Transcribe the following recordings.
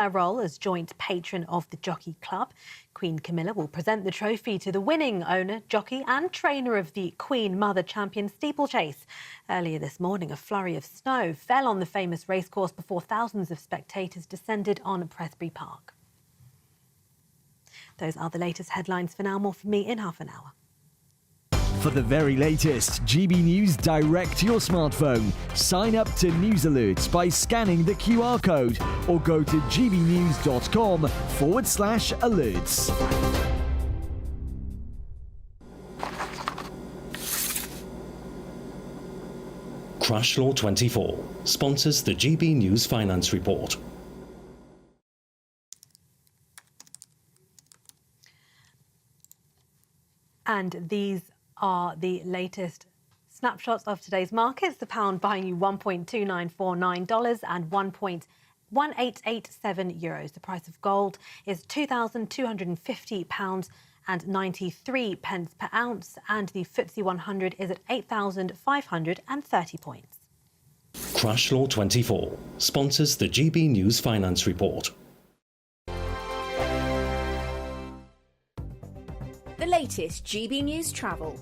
Her role as joint patron of the Jockey Club. Queen Camilla will present the trophy to the winning owner, jockey and trainer of the Queen Mother Champion steeplechase. Earlier this morning, a flurry of snow fell on the famous racecourse before thousands of spectators descended on Prestbury Park. Those are the latest headlines for now. More from me in half an hour. For the very latest GB News direct to your smartphone, sign up to News Alerts by scanning the QR code or go to gbnews.com/alerts. Crash Law 24 sponsors the GB News Finance Report. And these are the latest snapshots of today's markets. The pound buying you $1.2949 and €1.1887. The price of gold is £2,250 and 93 pence per ounce, and the FTSE 100 is at 8,530 points. Crash Law 24 sponsors the GB News Finance Report. The latest GB News travel.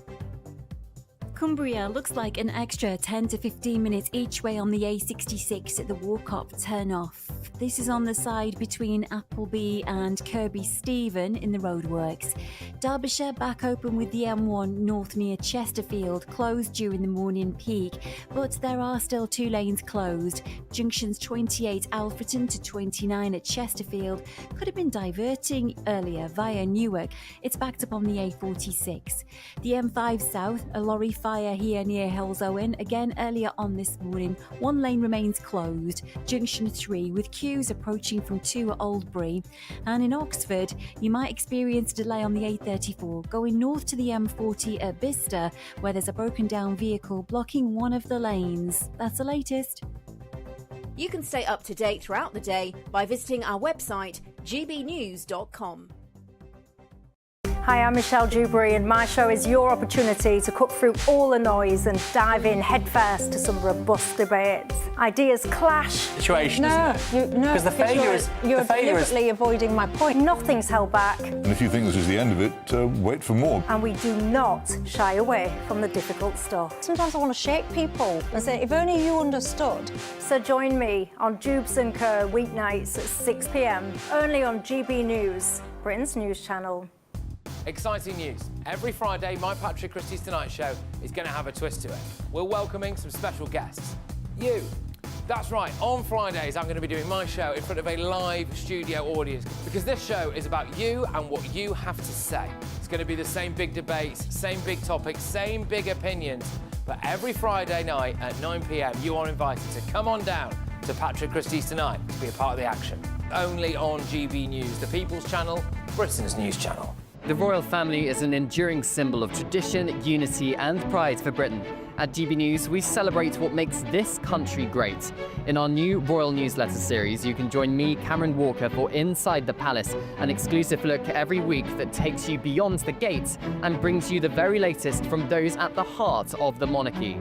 Cumbria looks like an extra 10 to 15 minutes each way on the A66 at the Walcop turn-off. This is on the side between Appleby and Kirby Stephen in the roadworks. Derbyshire back open with the M1 north near Chesterfield, closed during the morning peak, but there are still two lanes closed. Junctions 28 Alfreton to 29 at Chesterfield could have been diverting earlier via Newark. It's backed up on the A46. The M5 south, a lorry fire here near Hells Owen, again earlier on this morning. One lane remains closed. Junction 3 with queues approaching from 2 at Oldbury. And in Oxford, you might experience a delay on the A34 going north to the M40 at Bicester, where there's a broken down vehicle blocking one of the lanes. That's the latest. You can stay up to date throughout the day by visiting our website, gbnews.com. Hi, I'm Michelle Dewberry, and my show is your opportunity to cut through all the noise and dive in headfirst to some robust debates. Ideas clash. Situation, isn't it? Because the failure is you're deliberately avoiding my point. Nothing's held back. And if you think this is the end of it, wait for more. And we do not shy away from the difficult stuff. Sometimes I want to shake people and say, if only you understood. So join me on Jubes & Co weeknights at 6 p.m, only on GB News, Britain's news channel. Exciting news. Every Friday, my Patrick Christie's Tonight Show is going to have a twist to it. We're welcoming some special guests. You. That's right, on Fridays I'm going to be doing my show in front of a live studio audience, because this show is about you and what you have to say. It's going to be the same big debates, same big topics, same big opinions, but every Friday night at 9 p.m. you are invited to come on down to Patrick Christie's Tonight to be a part of the action. Only on GB News, the People's Channel, Britain's news channel. The royal family is an enduring symbol of tradition, unity and pride for Britain. At GB News, we celebrate what makes this country great. In our new royal newsletter series, you can join me, Cameron Walker, for Inside the Palace, an exclusive look every week that takes you beyond the gates and brings you the very latest from those at the heart of the monarchy.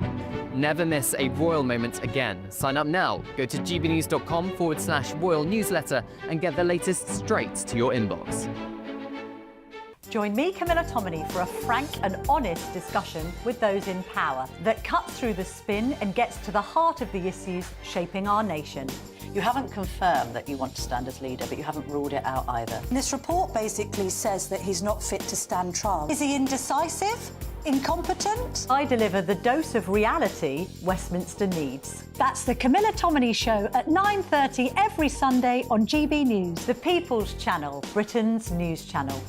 Never miss a royal moment again. Sign up now. Go to gbnews.com/royal newsletter and get the latest straight to your inbox. Join me, Camilla Tominey, for a frank and honest discussion with those in power that cuts through the spin and gets to the heart of the issues shaping our nation. You haven't confirmed that you want to stand as leader, but you haven't ruled it out either. This report basically says that he's not fit to stand trial. Is he indecisive? Incompetent? I deliver the dose of reality Westminster needs. That's the Camilla Tominey Show at 9:30 every Sunday on GB News, the People's Channel, Britain's news channel.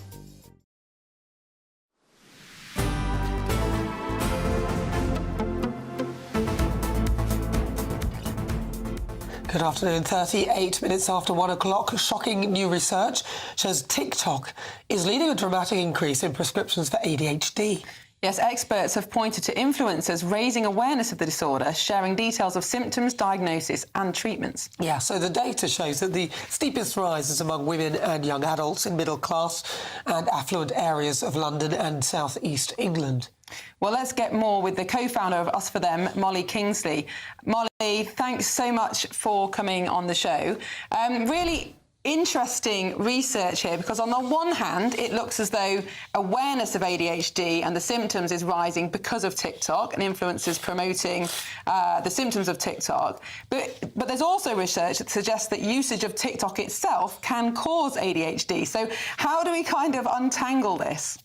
Good afternoon. 38 minutes after 1 o'clock, shocking new research shows TikTok is leading a dramatic increase in prescriptions for ADHD. Yes, experts have pointed to influencers raising awareness of the disorder, sharing details of symptoms, diagnosis and treatments. Yeah, so the data shows that the steepest rise is among women and young adults in middle class and affluent areas of London and South East England. Well, let's get more with the co-founder of Us For Them, Molly Kingsley. Molly, thanks so much for coming on the show. Really interesting research here, because on the one hand, it looks as though awareness of ADHD and the symptoms is rising because of TikTok and influencers promoting the symptoms of TikTok. But there's also research that suggests that usage of TikTok itself can cause ADHD. So how do we kind of untangle this?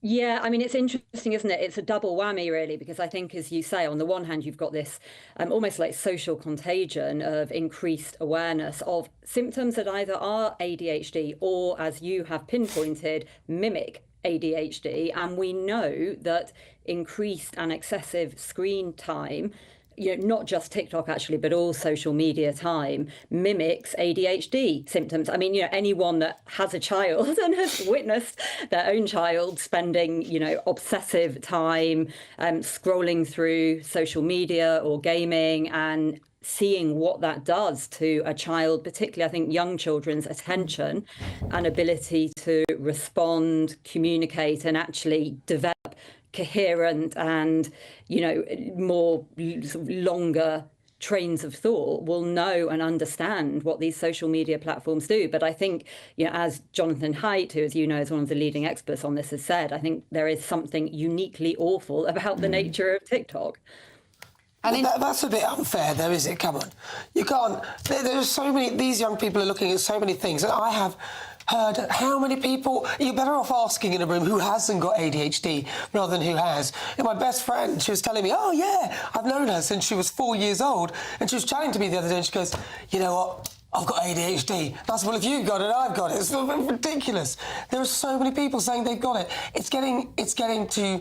Yeah, I mean, it's interesting, isn't it? It's a double whammy, really, because I think, as you say, on the one hand, you've got this almost like social contagion of increased awareness of symptoms that either are ADHD or, as you have pinpointed, mimic ADHD. And we know that increased and excessive screen time, not just TikTok actually, but all social media time, mimics ADHD symptoms. I mean, anyone that has a child and has witnessed their own child spending, obsessive time scrolling through social media or gaming and seeing what that does to a child, particularly I think young children's attention and ability to respond, communicate and actually develop coherent and more longer trains of thought, will know and understand what these social media platforms do. But I think, as Jonathan Haidt, who, as you know, is one of the leading experts on this, has said, I think there is something uniquely awful about the nature of TikTok. And that's a bit unfair, though, is it? Come on. You can't... There's so many... These young people are looking at so many things, and I have heard how many people... You're better off asking in a room who hasn't got ADHD rather than who has. And my best friend, she was telling me, oh, yeah, I've known her since she was 4 years old, and she was chatting to me the other day, and she goes, you know what? I've got ADHD. That's, well, if you've got it, I've got it. It's ridiculous. There are so many people saying they've got it. It's getting to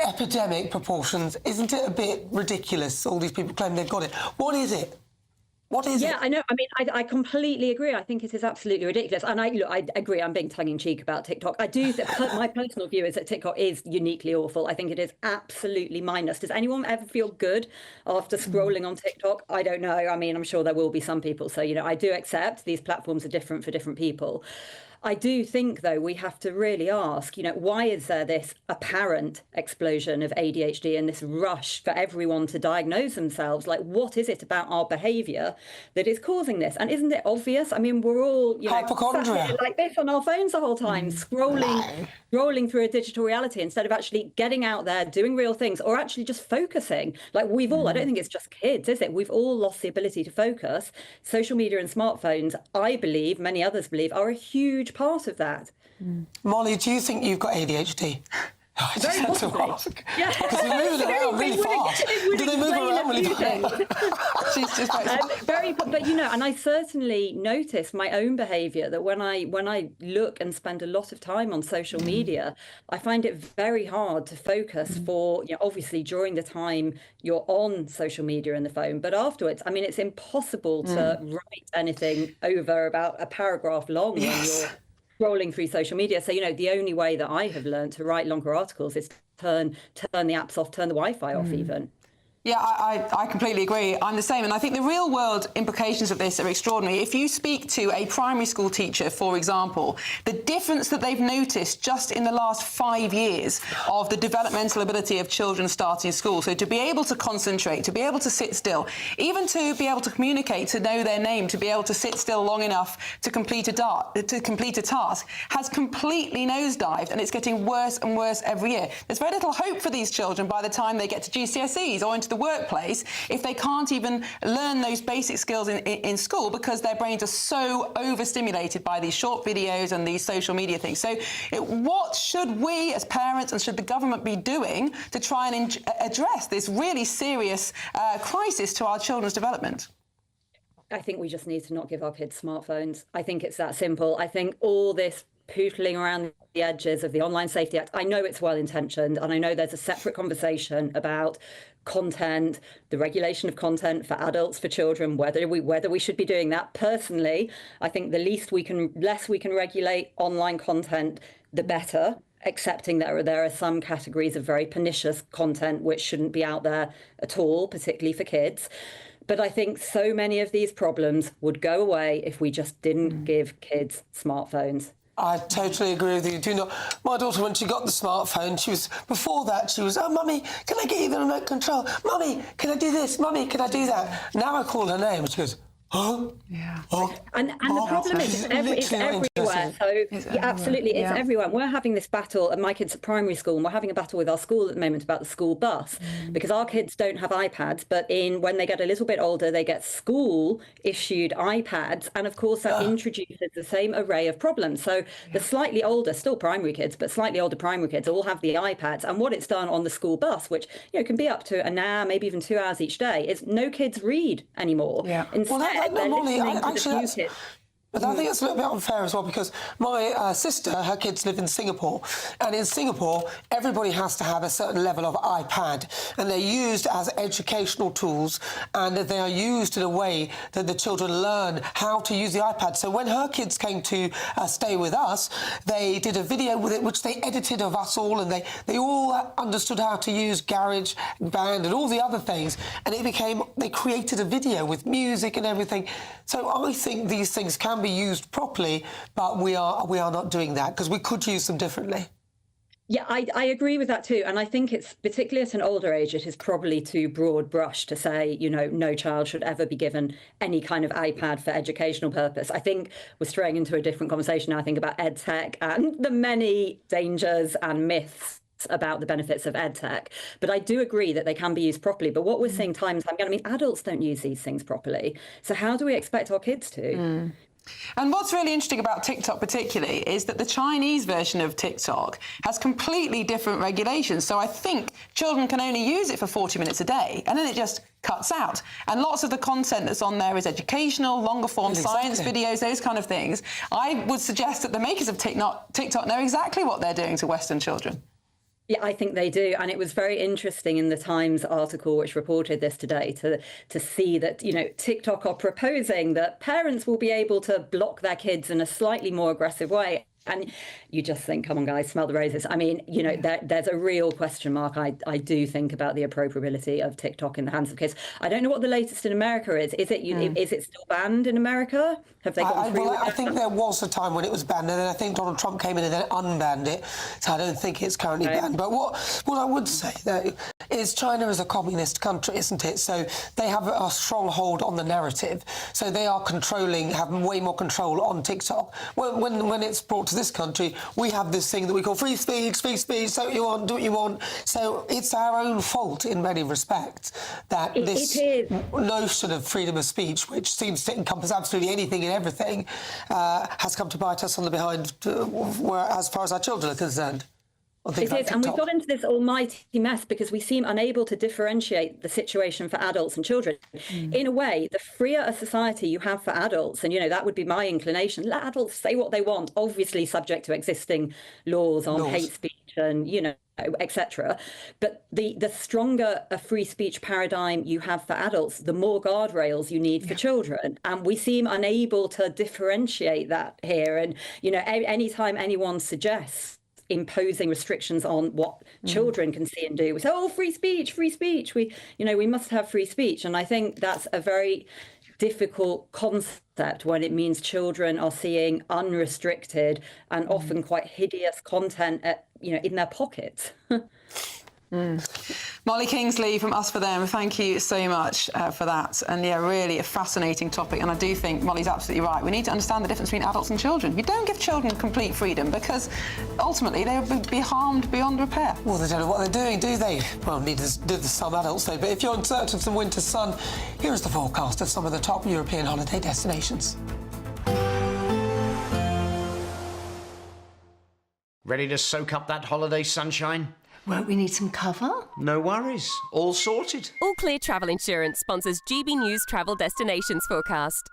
epidemic proportions. Isn't it a bit ridiculous, all these people claim they've got it? What is it? What is it? Yeah, I know. I mean, I completely agree. I think it is absolutely ridiculous. And I agree. I'm being tongue-in-cheek about TikTok. I do. My personal view is that TikTok is uniquely awful. I think it is absolutely mindless. Does anyone ever feel good after scrolling on TikTok? I don't know. I mean, I'm sure there will be some people. So, I do accept these platforms are different for different people. I do think, though, we have to really ask, why is there this apparent explosion of ADHD and this rush for everyone to diagnose themselves? Like, what is it about our behaviour that is causing this? And isn't it obvious? I mean, we're all, hypochondria like this on our phones the whole time, scrolling through a digital reality instead of actually getting out there, doing real things, or actually just focusing. Like we've all, I don't think it's just kids, is it? We've all lost the ability to focus. Social media and smartphones, I believe, many others believe, are a huge part of that. Molly, do you think you've got ADHD? I just had to ask. Yeah. Because they're moving around really fast. Do they move around really fast? She's just but and I certainly notice my own behaviour that when I look and spend a lot of time on social media, I find it very hard to focus for, obviously during the time you're on social media and the phone, but afterwards, I mean, it's impossible to write anything over about a paragraph long when you're scrolling through social media. So, the only way that I have learned to write longer articles is to turn the apps off, turn the Wi-Fi off even. Yeah, I completely agree. I'm the same. And I think the real world implications of this are extraordinary. If you speak to a primary school teacher, for example, the difference that they've noticed just in the last 5 years of the developmental ability of children starting school. So to be able to concentrate, to be able to sit still, even to be able to communicate, to know their name, to be able to sit still long enough to complete a task has completely nosedived, and it's getting worse and worse every year. There's very little hope for these children by the time they get to GCSEs or into the workplace if they can't even learn those basic skills in school because their brains are so overstimulated by these short videos and these social media things. So what should we as parents and should the government be doing to try and address this really serious crisis to our children's development? I think we just need to not give our kids smartphones. I think it's that simple. I think all this pootling around the edges of the Online Safety Act, I know it's well-intentioned, and I know there's a separate conversation about content, the regulation of content for adults, for children, whether we should be doing that. Personally, I think the less we can regulate online content, the better, accepting that there are some categories of very pernicious content which shouldn't be out there at all, particularly for kids. But I think so many of these problems would go away if we just didn't give kids smartphones. I totally agree with you. Do not. My daughter, when she got the smartphone, before that, she was, oh, Mummy, can I get you the remote control? Mummy, can I do this? Mummy, can I do that? Now I call her name and she goes, Yeah. And the problem is it's everywhere. So yeah, absolutely, it's everywhere. We're having this battle, and my kids at primary school, and we're having a battle with our school at the moment about the school bus, because our kids don't have iPads, but when they get a little bit older, they get school-issued iPads, and of course that introduces the same array of problems. So the slightly older, still primary kids, but slightly older primary kids all have the iPads, and what it's done on the school bus, which can be up to an hour, maybe even 2 hours each day, is no kids read anymore. Yeah. Instead, Molly, but I think it's a little bit unfair as well, because my sister, her kids live in Singapore, and in Singapore, everybody has to have a certain level of iPad, and they're used as educational tools, and they are used in a way that the children learn how to use the iPad. So when her kids came to stay with us, they did a video with it, which they edited of us all, and they all understood how to use GarageBand and all the other things, and they created a video with music and everything. So I think these things can be used properly, but we are not doing that, because we could use them differently. Yeah, I agree with that too. And I think it's, particularly at an older age, it is probably too broad brush to say, no child should ever be given any kind of iPad for educational purpose. I think we're straying into a different conversation now, I think, about EdTech and the many dangers and myths about the benefits of EdTech. But I do agree that they can be used properly. But what we're seeing time and time again, adults don't use these things properly. So how do we expect our kids to? And what's really interesting about TikTok particularly is that the Chinese version of TikTok has completely different regulations. So I think children can only use it for 40 minutes a day, and then it just cuts out. And lots of the content that's on there is educational, longer form science videos, those kind of things. I would suggest that the makers of TikTok know exactly what they're doing to Western children. Yeah, I think they do. And it was very interesting in the Times article which reported this today to see that, TikTok are proposing that parents will be able to block their kids in a slightly more aggressive way. And you just think, come on, guys, smell the roses. I mean, there's a real question mark, I do think, about the appropriability of TikTok in the hands of kids. I don't know what the latest in America is. Is it still banned in America? Have they gone through with I think there was a time when it was banned, and then I think Donald Trump came in and then unbanned it. So I don't think it's currently banned. But what I would say, though, is China is a communist country, isn't it? So they have a strong hold on the narrative. So they are have way more control on TikTok. When it's brought to this country, we have this thing that we call free speech, say what you want, do what you want. So it's our own fault in many respects that this notion of freedom of speech, which seems to encompass absolutely anything and everything, has come to bite us on the behind as far as our children are concerned. It is, and we've got into this almighty mess because we seem unable to differentiate the situation for adults and children. In a way, the freer a society you have for adults, and that would be my inclination, let adults say what they want, obviously subject to existing laws on hate speech and etc. But the stronger a free speech paradigm you have for adults, the more guardrails you need for children. And we seem unable to differentiate that here. And anytime anyone suggests imposing restrictions on what children can see and do, we say, oh, free speech, we must have free speech. And I think that's a very difficult concept when it means children are seeing unrestricted and often quite hideous content in their pockets. Molly Kingsley from Us For Them, thank you so much for that. And really a fascinating topic. And I do think Molly's absolutely right. We need to understand the difference between adults and children. You don't give children complete freedom because ultimately they will be harmed beyond repair. Well, they don't know what they're doing, do they? Well, neither do some adults, though. But if you're in search of some winter sun, here is the forecast of some of the top European holiday destinations. Ready to soak up that holiday sunshine? Won't we need some cover? No worries. All sorted. All Clear Travel Insurance sponsors GB News Travel Destinations Forecast.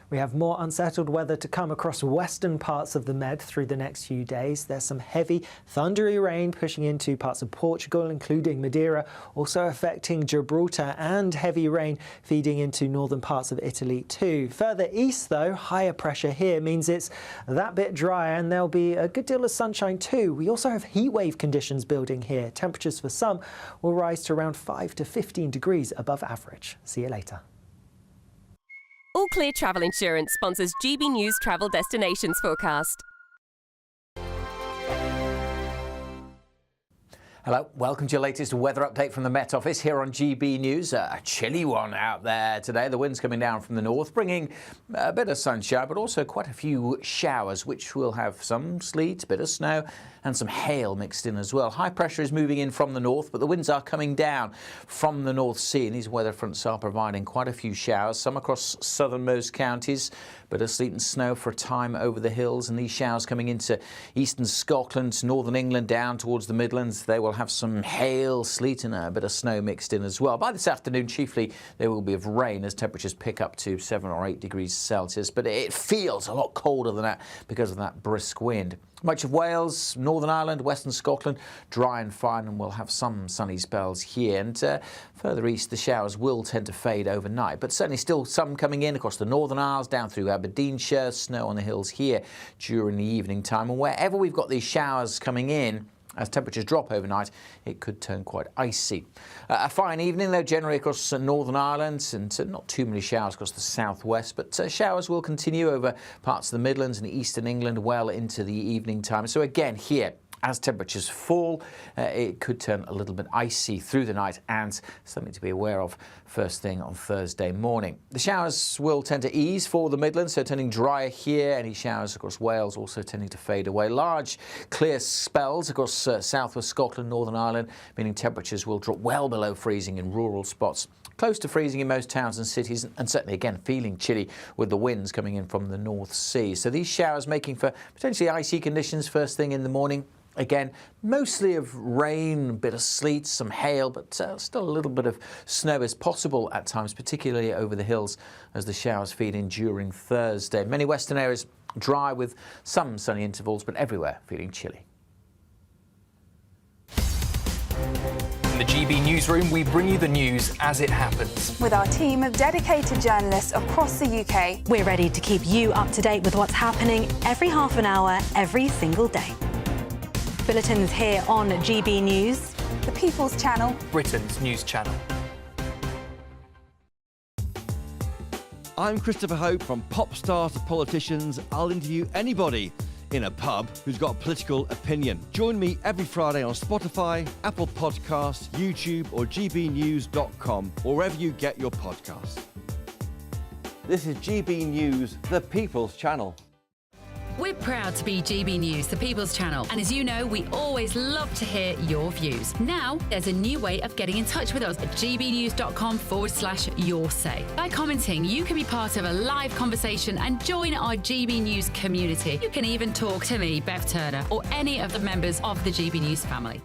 We have more unsettled weather to come across western parts of the Med through the next few days. There's some heavy, thundery rain pushing into parts of Portugal, including Madeira, also affecting Gibraltar, and heavy rain feeding into northern parts of Italy too. Further east, though, higher pressure here means it's that bit drier and there'll be a good deal of sunshine too. We also have heat wave conditions building here. Temperatures for some will rise to around 5 to 15 degrees above average. See you later. All Clear Travel Insurance sponsors GB News Travel Destinations Forecast. Hello, welcome to your latest weather update from the Met Office here on GB News. A chilly one out there today. The wind's coming down from the north, bringing a bit of sunshine, but also quite a few showers, which will have some sleet, a bit of snow, and some hail mixed in as well. High pressure is moving in from the north, but the winds are coming down from the North Sea, and these weather fronts are providing quite a few showers, some across southernmost counties, bit of sleet and snow for a time over the hills, and these showers coming into eastern Scotland, northern England, down towards the Midlands. They will have some hail, sleet and a bit of snow mixed in as well. By this afternoon, chiefly, there will be of rain as temperatures pick up to 7 or 8 degrees Celsius, but it feels a lot colder than that because of that brisk wind. Much of Wales, Northern Ireland, Western Scotland, dry and fine, and we'll have some sunny spells here. And further east, the showers will tend to fade overnight, but certainly still some coming in across the Northern Isles, down through Aberdeenshire, snow on the hills here during the evening time. And wherever we've got these showers coming in, as temperatures drop overnight, it could turn quite icy. A fine evening, though, generally across Northern Ireland, and not too many showers across the southwest, but showers will continue over parts of the Midlands and eastern England well into the evening time. So again, here, as temperatures fall, it could turn a little bit icy through the night, and something to be aware of first thing on Thursday morning. The showers will tend to ease for the Midlands, so turning drier here. Any showers across Wales also tending to fade away. Large, clear spells across southwest Scotland, Northern Ireland, meaning temperatures will drop well below freezing in rural spots. Close to freezing in most towns and cities, and certainly again feeling chilly with the winds coming in from the North Sea. So these showers making for potentially icy conditions first thing in the morning. Again, mostly of rain, a bit of sleet, some hail, but still a little bit of snow is possible at times, particularly over the hills as the showers feed in during Thursday. Many western areas dry with some sunny intervals, but everywhere feeling chilly. In the GB Newsroom, we bring you the news as it happens. With our team of dedicated journalists across the UK. We're ready to keep you up to date with what's happening every half an hour, every single day. Bulletins here on GB News, the People's Channel, Britain's news channel. I'm Christopher Hope. From pop stars to politicians, I'll interview anybody in a pub who's got a political opinion. Join me every Friday on Spotify, Apple Podcasts, YouTube or gbnews.com, or wherever you get your podcasts. This is GB News, the People's Channel. We're proud to be GB News, the People's Channel. And as you know, we always love to hear your views. Now, there's a new way of getting in touch with us at gbnews.com/your say. By commenting, you can be part of a live conversation and join our GB News community. You can even talk to me, Bev Turner, or any of the members of the GB News family.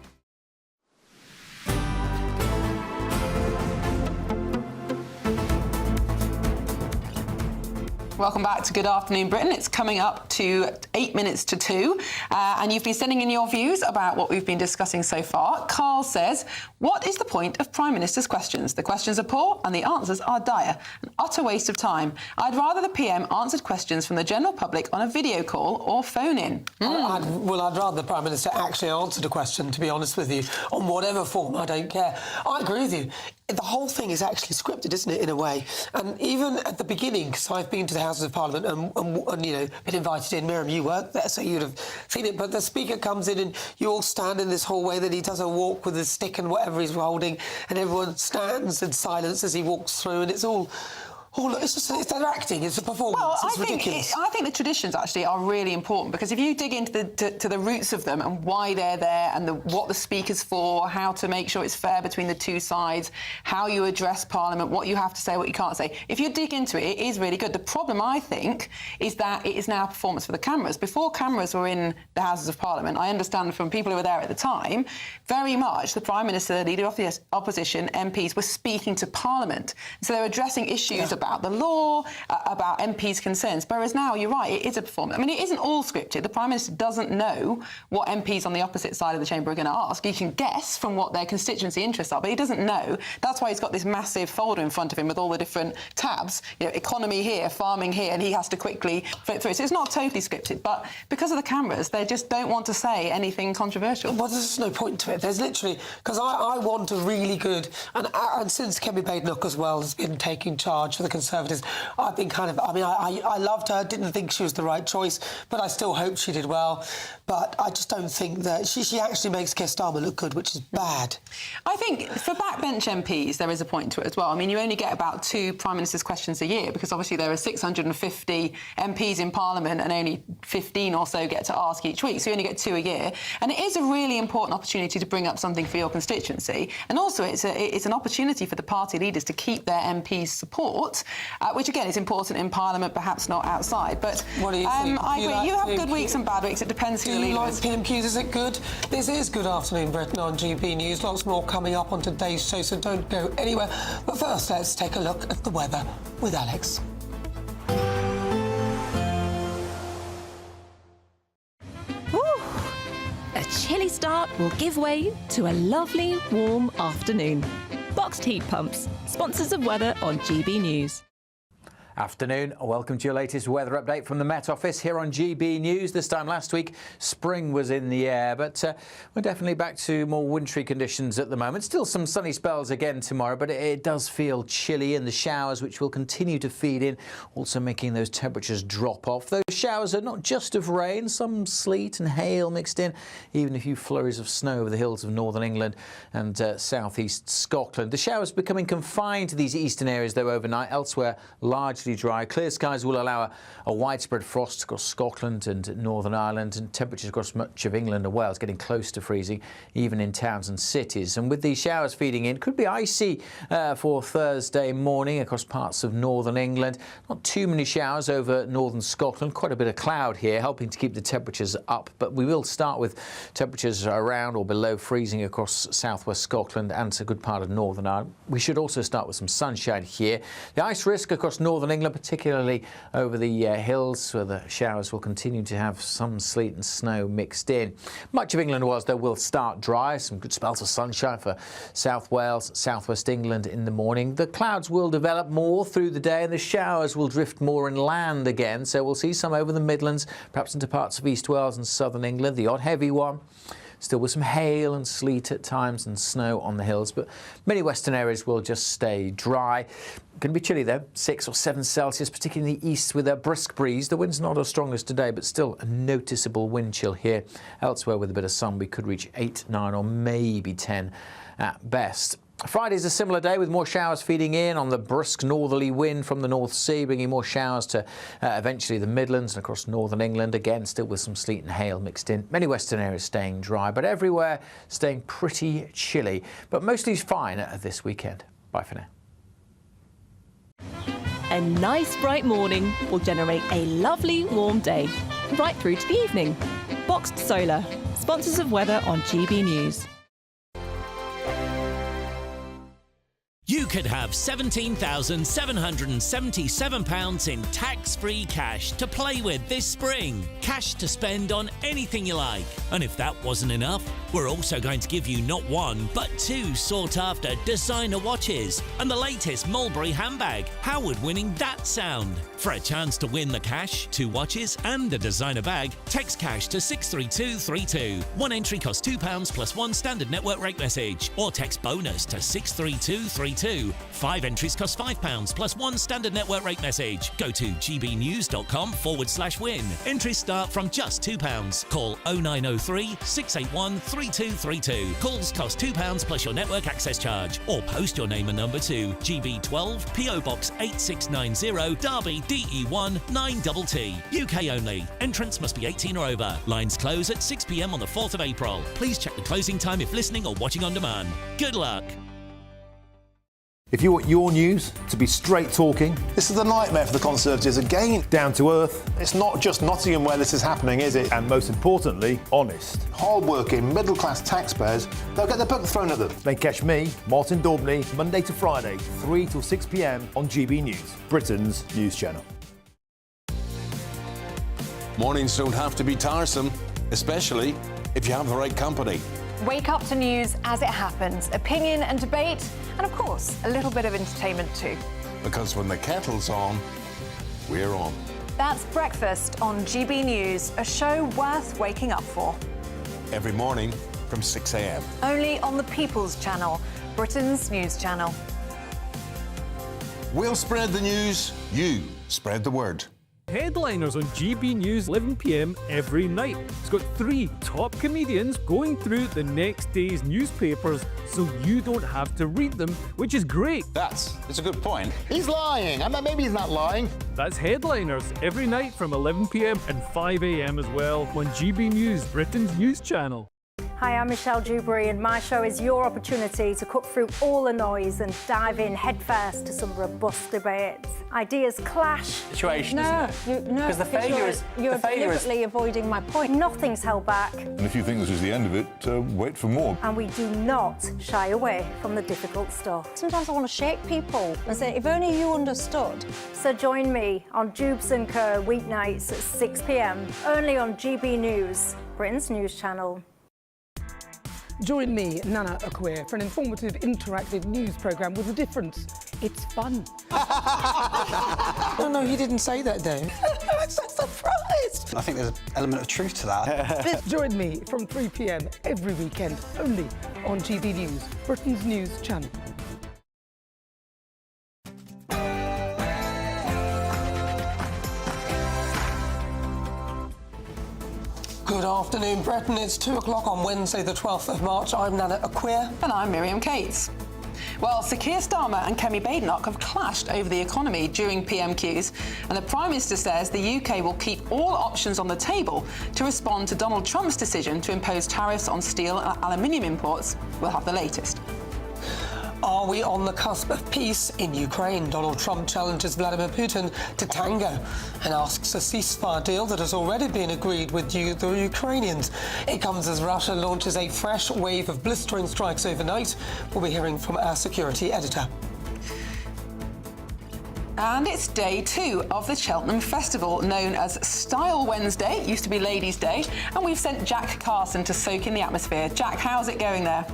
Welcome back to Good Afternoon Britain. It's coming up to 8 minutes to 2, and you've been sending in your views about what we've been discussing so far. Carl says, what is the point of Prime Minister's questions? The questions are poor and the answers are dire. An utter waste of time. I'd rather the PM answered questions from the general public on a video call or phone in. I'd rather the Prime Minister actually answer the question, to be honest with you, on whatever form. I don't care. I agree with you. The whole thing is actually scripted, isn't it, in a way? And even at the beginning, because I've been to the Houses of Parliament and you know, been invited in. Miriam, you worked there, so you'd have seen it. But the Speaker comes in and you all stand in this hallway, then he does a walk with a stick and whatever he's holding, and everyone stands in silence as he walks through, and it's all... it's their acting, it's a performance. Well, it's ridiculous. I think the traditions actually are really important, because if you dig into the roots of them and why they're there and what the Speaker's for, how to make sure it's fair between the two sides, how you address Parliament, what you have to say, what you can't say, if you dig into it, it is really good. The problem, I think, is that it is now a performance for the cameras. Before cameras were in the Houses of Parliament, I understand from people who were there at the time, very much the Prime Minister, the Leader of the Opposition, MPs were speaking to Parliament. So they were addressing issues about the law, about MPs' concerns. Whereas now, you're right, it is a performance. I mean, it isn't all scripted. The Prime Minister doesn't know what MPs on the opposite side of the chamber are going to ask. He can guess from what their constituency interests are, but he doesn't know. That's why he's got this massive folder in front of him with all the different tabs, you know, economy here, farming here, and he has to quickly flip through. So it's not totally scripted, but because of the cameras, they just don't want to say anything controversial. Well, there's no point to it. There's literally... Because I want a really good... And since Kemi Badenoch as well has been taking charge for the Conservatives. I've been kind of... I mean, I loved her, didn't think she was the right choice, but I still hope she did well. But I just don't think that... She actually makes Keir Starmer look good, which is bad. I think for backbench MPs, there is a point to it as well. I mean, you only get about 2 Prime Minister's questions a year because obviously there are 650 MPs in Parliament and only 15 or so get to ask each week, so you only get 2 a year. And it is a really important opportunity to bring up something for your constituency. And also it's an opportunity for the party leaders to keep their MPs' support, which again is important in Parliament, perhaps not outside. But what do you think? I agree. You have good weeks and bad weeks. It depends who the leader is. Do you like PMQs? Is it good? This is Good Afternoon Britain on GB News. Lots more coming up on today's show, so don't go anywhere. But first, let's take a look at the weather with Alex. A chilly start will give way to a lovely, warm afternoon. Boxed heat pumps, sponsors of weather on GB News. Afternoon. Welcome to your latest weather update from the Met Office here on GB News. This time last week, spring was in the air, but we're definitely back to more wintry conditions at the moment. Still some sunny spells again tomorrow, but it does feel chilly, and the showers, which will continue to feed in, also making those temperatures drop off. Those showers are not just of rain, some sleet and hail mixed in, even a few flurries of snow over the hills of northern England and southeast Scotland. The showers becoming confined to these eastern areas, though, overnight. Elsewhere, largely dry. Clear skies will allow a widespread frost across Scotland and Northern Ireland, and temperatures across much of England and Wales getting close to freezing, even in towns and cities. And with these showers feeding in, could be icy for Thursday morning across parts of northern England. Not too many showers over northern Scotland. Quite a bit of cloud here, helping to keep the temperatures up. But we will start with temperatures around or below freezing across southwest Scotland and a good part of Northern Ireland. We should also start with some sunshine here. The ice risk across northern England, particularly over the hills, where the showers will continue to have some sleet and snow mixed in. Much of England and Wales, though, will start dry. Some good spells of sunshine for South Wales, southwest England in the morning. The clouds will develop more through the day, and the showers will drift more inland again. So we'll see some over the Midlands, perhaps into parts of East Wales and southern England. The odd heavy one. Still with some hail and sleet at times and snow on the hills, but many western areas will just stay dry. Going to be chilly though, 6 or 7 Celsius, particularly in the east with a brisk breeze. The wind's not as strong as today, but still a noticeable wind chill here. Elsewhere with a bit of sun, we could reach 8, 9 or maybe 10 at best. Friday's a similar day with more showers feeding in on the brisk northerly wind from the North Sea, bringing more showers to eventually the Midlands and across northern England, again still with some sleet and hail mixed in. Many western areas staying dry, but everywhere staying pretty chilly, but mostly fine this weekend. Bye for now. A nice bright morning will generate a lovely warm day, right through to the evening. Boxed Solar, sponsors of weather on GB News. You could have £17,777 in tax-free cash to play with this spring. Cash to spend on anything you like. And if that wasn't enough, we're also going to give you not 1, but 2 sought-after designer watches and the latest Mulberry handbag. How would winning that sound? For a chance to win the cash, 2 watches and a designer bag, text cash to 63232. One entry costs £2 plus 1 standard network rate message, or text bonus to 63232. 5 entries cost £5 plus 1 standard network rate message. Go to gbnews.com/win. Entries start from just £2. Call 0903 681 3232. Calls cost £2 plus your network access charge, or post your name and number to GB12 PO Box 8690 Derby DE1 9TT. UK only. Entrants must be 18 or over. Lines close at 6 p.m. on the 4th of April. Please check the closing time if listening or watching on demand. Good luck. If you want your news to be straight talking... This is a nightmare for the Conservatives again. Down to earth. It's not just Nottingham where this is happening, is it? And most importantly, honest. Hard-working, middle-class taxpayers, they'll get their book thrown at them. Then catch me, Martin Daubney, Monday to Friday, 3 till 6 p.m. on GB News, Britain's news channel. Mornings don't have to be tiresome, especially if you have the right company. Wake up to news as it happens, opinion and debate, and of course, a little bit of entertainment too. Because when the kettle's on, we're on. That's Breakfast on GB News, a show worth waking up for. Every morning from 6 a.m. Only on the People's Channel, Britain's news channel. We'll spread the news, you spread the word. Headliners on GB News 11 p.m. every night. It's got 3 top comedians going through the next day's newspapers so you don't have to read them, which is great. That's a good point. He's lying. I mean, maybe he's not lying. That's Headliners every night from 11 p.m. and 5 a.m. as well on GB News, Britain's news channel. Hi, I'm Michelle Dewberry, and my show is your opportunity to cut through all the noise and dive in headfirst to some robust debates. Ideas clash. Situation, isn't it? Because the failure is you're deliberately avoiding my point. Nothing's held back, And if you think this is the end of it, wait for more. and we do not shy away from the difficult stuff. Sometimes I want to shake people and say, if only you understood. So join me on Jubes & Co weeknights at 6 p.m. only on GB News, Britain's news channel. Join me, Nana Akwe, for an informative, interactive news programme with a difference. It's fun. No, he didn't say that, Dave. I'm so surprised. I think there's an element of truth to that. Join me from 3 p.m. every weekend, only on GB News, Britain's news channel. Good afternoon, Britain. It's 2 o'clock on Wednesday, the 12th of March. I'm Nana Akwe. And I'm Miriam Cates. Well, Sir Keir Starmer and Kemi Badenoch have clashed over the economy during PMQs, and the Prime Minister says the UK will keep all options on the table to respond to Donald Trump's decision to impose tariffs on steel and aluminium imports. We'll have the latest. Are we on the cusp of peace in Ukraine? Donald Trump challenges Vladimir Putin to tango and asks a ceasefire deal that has already been agreed with the Ukrainians. It comes as Russia launches a fresh wave of blistering strikes overnight. We'll be hearing from our security editor. And it's day 2 of the Cheltenham Festival, known as Style Wednesday. It used to be Ladies' Day, and we've sent Jack Carson to soak in the atmosphere. Jack, how's it going there?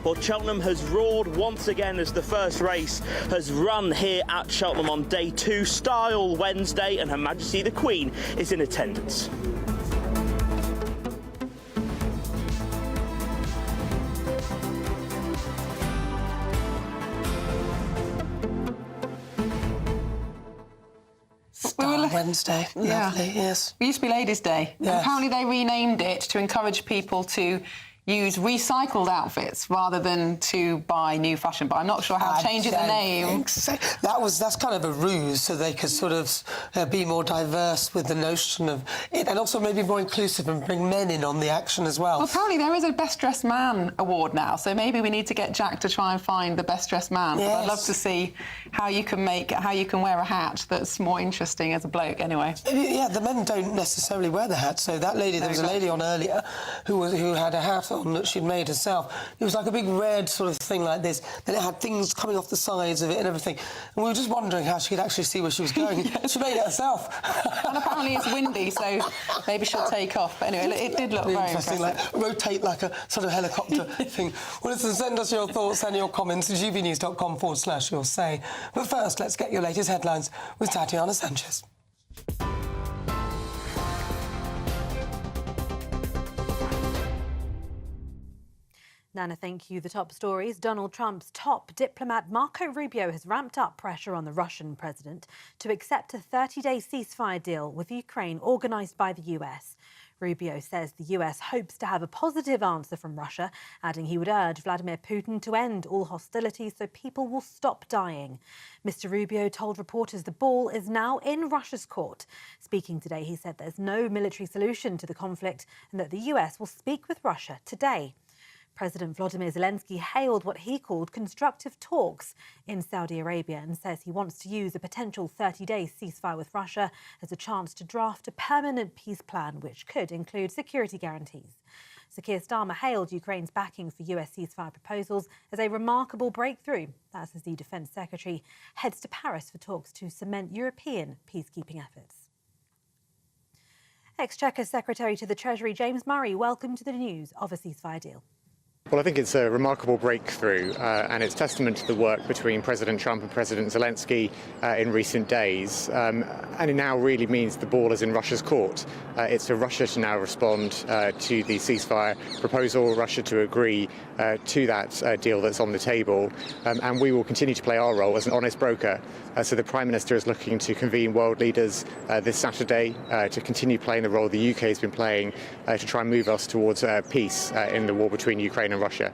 Well, Cheltenham has roared once again as the first race has run here at Cheltenham on day 2, Style Wednesday, and Her Majesty the Queen is in attendance. Wednesday, lovely, yes. It used to be Ladies' Day. Yes. And apparently they renamed it to encourage people to use recycled outfits rather than to buy new fashion. But I'm not sure how changing the name. So. That's kind of a ruse, so they could sort of be more diverse with the notion of it, and also maybe more inclusive and bring men in on the action as well. Well, apparently there is a Best Dressed Man award now, so maybe we need to get Jack to try and find the Best Dressed Man. Yes. I'd love to see how you can wear a hat that's more interesting as a bloke. Anyway. Yeah, the men don't necessarily wear the hat. So that lady, there was a lady on earlier who had a hat on that she'd made herself. It was like a big red sort of thing like this. Then it had things coming off the sides of it and everything. And we were just wondering how she could actually see where she was going. She made it herself. And apparently it's windy, so maybe she'll take off. But anyway, it did look very interesting. impressive. Like rotate like a sort of helicopter thing. Well, listen, send us your thoughts and your comments to gbnews.com/your say. But first, let's get your latest headlines with Tatiana Sanchez. Nana, thank you. The top stories. Donald Trump's top diplomat Marco Rubio has ramped up pressure on the Russian president to accept a 30-day ceasefire deal with Ukraine organised by the US. Rubio says the US hopes to have a positive answer from Russia, adding he would urge Vladimir Putin to end all hostilities so people will stop dying. Mr. Rubio told reporters the ball is now in Russia's court. Speaking today, he said there's no military solution to the conflict and that the US will speak with Russia today. President Volodymyr Zelensky hailed what he called constructive talks in Saudi Arabia and says he wants to use a potential 30-day ceasefire with Russia as a chance to draft a permanent peace plan, which could include security guarantees. Sir Keir Starmer hailed Ukraine's backing for US ceasefire proposals as a remarkable breakthrough. That's as the Defence Secretary heads to Paris for talks to cement European peacekeeping efforts. Exchequer Secretary to the Treasury James Murray welcomed the news of a ceasefire deal. Well, I think it's a remarkable breakthrough, and it's testament to the work between President Trump and President Zelensky in recent days. And it now really means the ball is in Russia's court. It's for Russia to now respond to the ceasefire proposal, Russia to agree to that deal that's on the table, and we will continue to play our role as an honest broker. So the Prime Minister is looking to convene world leaders this Saturday to continue playing the role the UK has been playing to try and move us towards peace in the war between Ukraine and Russia.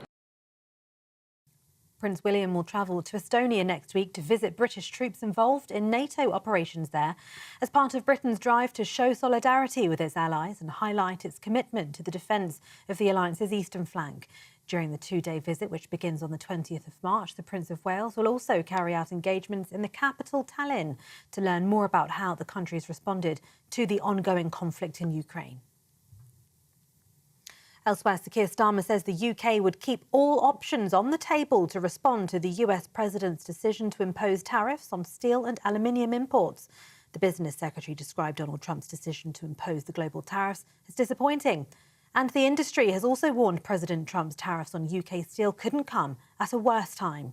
Prince William will travel to Estonia next week to visit British troops involved in NATO operations there as part of Britain's drive to show solidarity with its allies and highlight its commitment to the defence of the alliance's eastern flank. During the two-day visit, which begins on the 20th of March, the Prince of Wales will also carry out engagements in the capital, Tallinn, to learn more about how the country's responded to the ongoing conflict in Ukraine. Elsewhere, Sir Keir Starmer says the UK would keep all options on the table to respond to the US President's decision to impose tariffs on steel and aluminium imports. The Business Secretary described Donald Trump's decision to impose the global tariffs as disappointing. And the industry has also warned President Trump's tariffs on UK steel couldn't come at a worse time.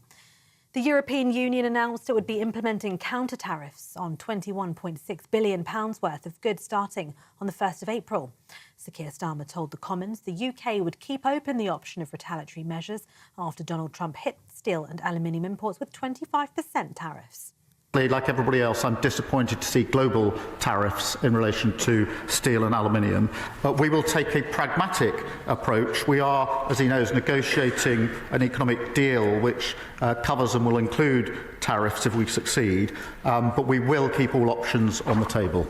The European Union announced it would be implementing counter-tariffs on £21.6 billion worth of goods starting on the 1st of April. Sir Keir Starmer told the Commons the UK would keep open the option of retaliatory measures after Donald Trump hit steel and aluminium imports with 25% tariffs. Like everybody else, I'm disappointed to see global tariffs in relation to steel and aluminium. But we will take a pragmatic approach. We are, as he knows, negotiating an economic deal which covers and will include tariffs if we succeed. But we will keep all options on the table.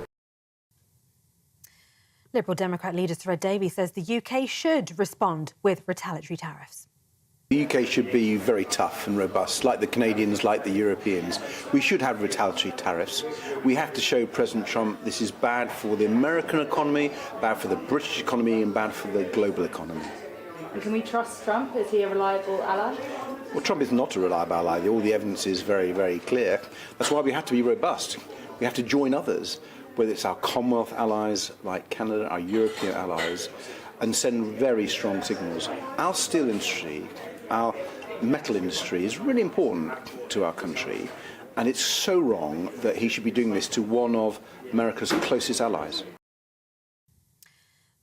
Liberal Democrat leader Sir Ed Davey says the UK should respond with retaliatory tariffs. The UK should be very tough and robust, like the Canadians, like the Europeans. We should have retaliatory tariffs. We have to show President Trump this is bad for the American economy, bad for the British economy, and bad for the global economy. And can we trust Trump? Is he a reliable ally? Well, Trump is not a reliable ally. All the evidence is very, very clear. That's why we have to be robust. We have to join others, whether it's our Commonwealth allies like Canada, our European allies, and send very strong signals. Our steel industry, our metal industry is really important to our country, and it's so wrong that he should be doing this to one of America's closest allies.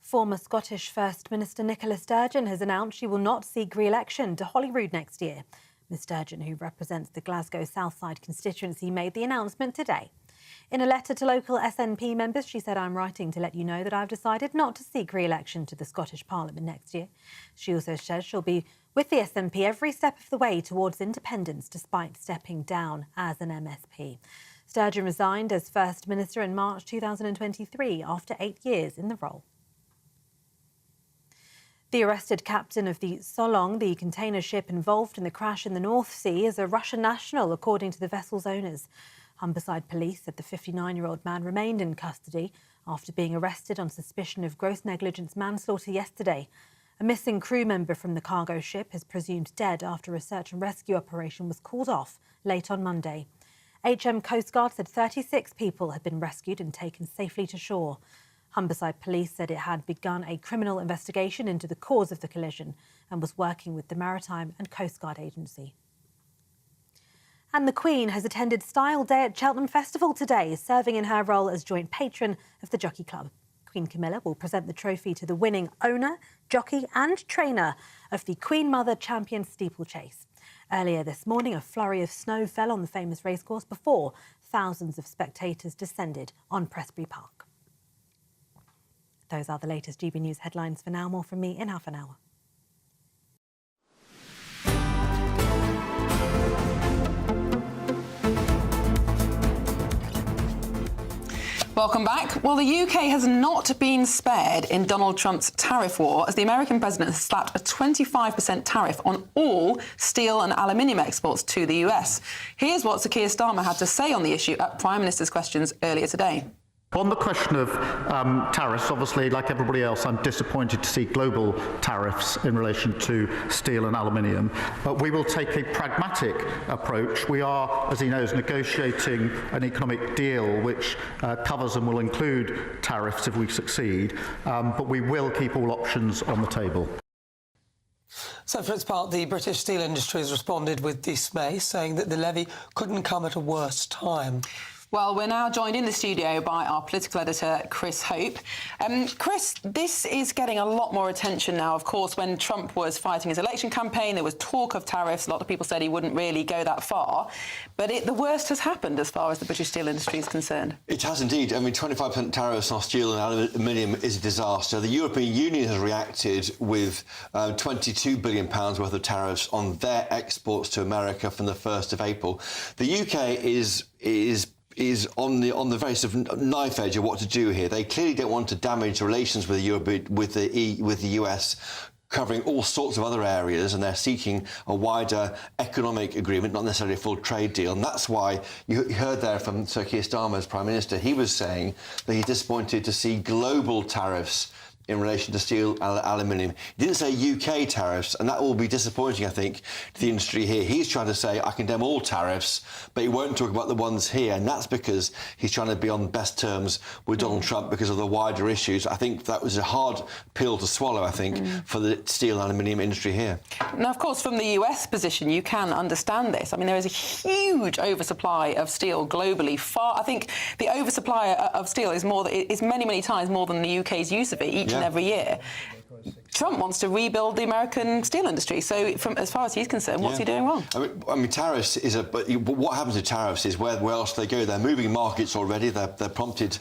Former Scottish First Minister Nicola Sturgeon has announced she will not seek re-election to Holyrood next year. Ms Sturgeon, who represents the Glasgow Southside constituency, made the announcement today. In a letter to local SNP members, she said, "I'm writing to let you know that I've decided not to seek re-election to the Scottish Parliament next year." She also says she'll be with the SNP every step of the way towards independence, despite stepping down as an MSP. Sturgeon resigned as First Minister in March 2023 after 8 years in the role. The arrested captain of the Solong, the container ship involved in the crash in the North Sea, is a Russian national, according to the vessel's owners. Humberside police said the 59-year-old man remained in custody after being arrested on suspicion of gross negligence manslaughter yesterday. A missing crew member from the cargo ship is presumed dead after a search and rescue operation was called off late on Monday. HM Coast Guard said 36 people had been rescued and taken safely to shore. Humberside police said it had begun a criminal investigation into the cause of the collision and was working with the Maritime and Coast Guard Agency. And the Queen has attended Style Day at Cheltenham Festival today, serving in her role as joint patron of the Jockey Club. Queen Camilla will present the trophy to the winning owner, jockey and trainer of the Queen Mother Champion Steeplechase. Earlier this morning, a flurry of snow fell on the famous racecourse before thousands of spectators descended on Prestbury Park. Those are the latest GB News headlines for now. More from me in half an hour. Welcome back. Well, the UK has not been spared in Donald Trump's tariff war, as the American president has slapped a 25% tariff on all steel and aluminium exports to the US. Here's what Sir Keir Starmer had to say on the issue at Prime Minister's questions earlier today. On the question of tariffs, obviously, like everybody else, I'm disappointed to see global tariffs in relation to steel and aluminium. But we will take a pragmatic approach. We are, as he knows, negotiating an economic deal which covers and will include tariffs if we succeed. But we will keep all options on the table. So, for its part, the British steel industry has responded with dismay, saying that the levy couldn't come at a worse time. Well, we're now joined in the studio by our political editor, Chris Hope. Chris, this is getting a lot more attention now. Of course, when Trump was fighting his election campaign, there was talk of tariffs. A lot of people said he wouldn't really go that far. But the worst has happened as far as the British steel industry is concerned. It has indeed. I mean, 25% tariffs on steel and aluminium is a disaster. The European Union has reacted with £22 billion worth of tariffs on their exports to America from the 1st of April. The UK is on the very sort of knife edge of what to do here. They clearly don't want to damage relations with the US, covering all sorts of other areas, and they're seeking a wider economic agreement, not necessarily a full trade deal. And that's why you heard there from Sir Keir Starmer as Prime Minister. He was saying that he's disappointed to see global tariffs in relation to steel and aluminium. He didn't say UK tariffs, and that will be disappointing, I think, to the industry here. He's trying to say, I condemn all tariffs, but he won't talk about the ones here, and that's because he's trying to be on best terms with Donald Trump because of the wider issues. I think that was a hard pill to swallow, I think, for the steel and aluminium industry here. Now, of course, from the US position, you can understand this. I mean, there is a huge oversupply of steel globally. I think the oversupply of steel is many, many times more than the UK's use of it each and every year. Trump wants to rebuild the American steel industry. So, as far as he's concerned, what's he doing wrong? I mean, tariffs is but what happens to tariffs is where else they go. They're moving markets already. They're prompted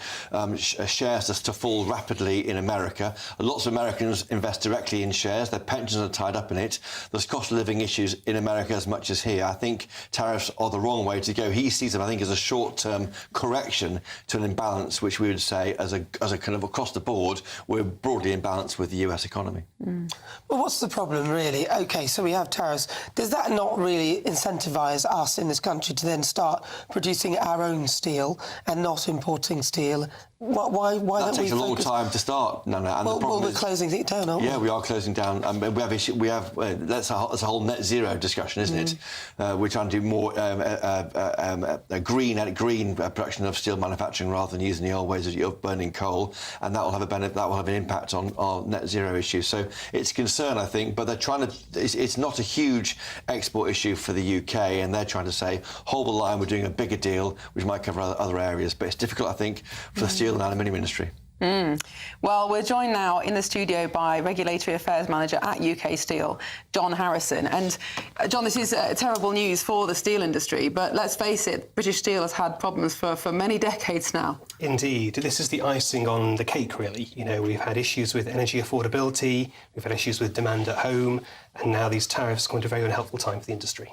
shares to fall rapidly in America. Lots of Americans invest directly in shares. Their pensions are tied up in it. There's cost of living issues in America as much as here. I think tariffs are the wrong way to go. He sees them, I think, as a short-term correction to an imbalance, which we would say, as a kind of across the board, we're broadly in balance with the US economy. Well, what's the problem, really? OK, so we have tariffs. Does that not really incentivise us in this country to then start producing our own steel and not importing steel? Why that takes a long time to start, Nana. And the problem we're closing it down, aren't we? Yeah, we are closing down. That's a whole net zero discussion, isn't it? We're trying to do more green production of steel manufacturing rather than using the old ways of burning coal, and that will have a benefit. That will have an impact on our net zero issue. So it's a concern, I think, but they're trying to. It's not a huge export issue for the UK, and they're trying to say, hold the line. We're doing a bigger deal, which might cover other areas, but it's difficult, I think, for the steel and aluminium industry. Well, we're joined now in the studio by Regulatory Affairs Manager at UK Steel, John Harrison. And, John, this is terrible news for the steel industry, but let's face it, British Steel has had problems for many decades now. Indeed. This is the icing on the cake, really. You know, we've had issues with energy affordability, we've had issues with demand at home, and now these tariffs come at a very unhelpful time for the industry.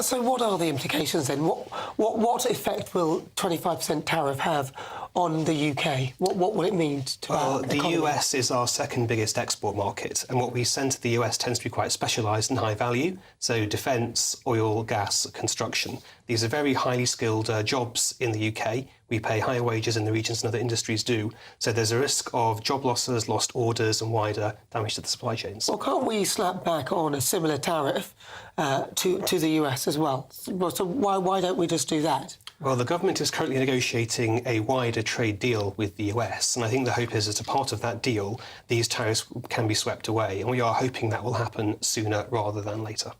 So what are the implications then? What effect will 25% tariff have on the UK? What will it mean to our economy? The US is our second biggest export market, and what we send to the US tends to be quite specialised and high value, so defence, oil, gas, construction. These are very highly skilled jobs in the UK. We pay higher wages in the regions than other industries do. So there's a risk of job losses, lost orders and wider damage to the supply chains. Well, can't we slap back on a similar tariff to the US as well? So why don't we just do that? Well, the government is currently negotiating a wider trade deal with the US, and I think the hope is as a part of that deal, these tariffs can be swept away, and we are hoping that will happen sooner rather than later.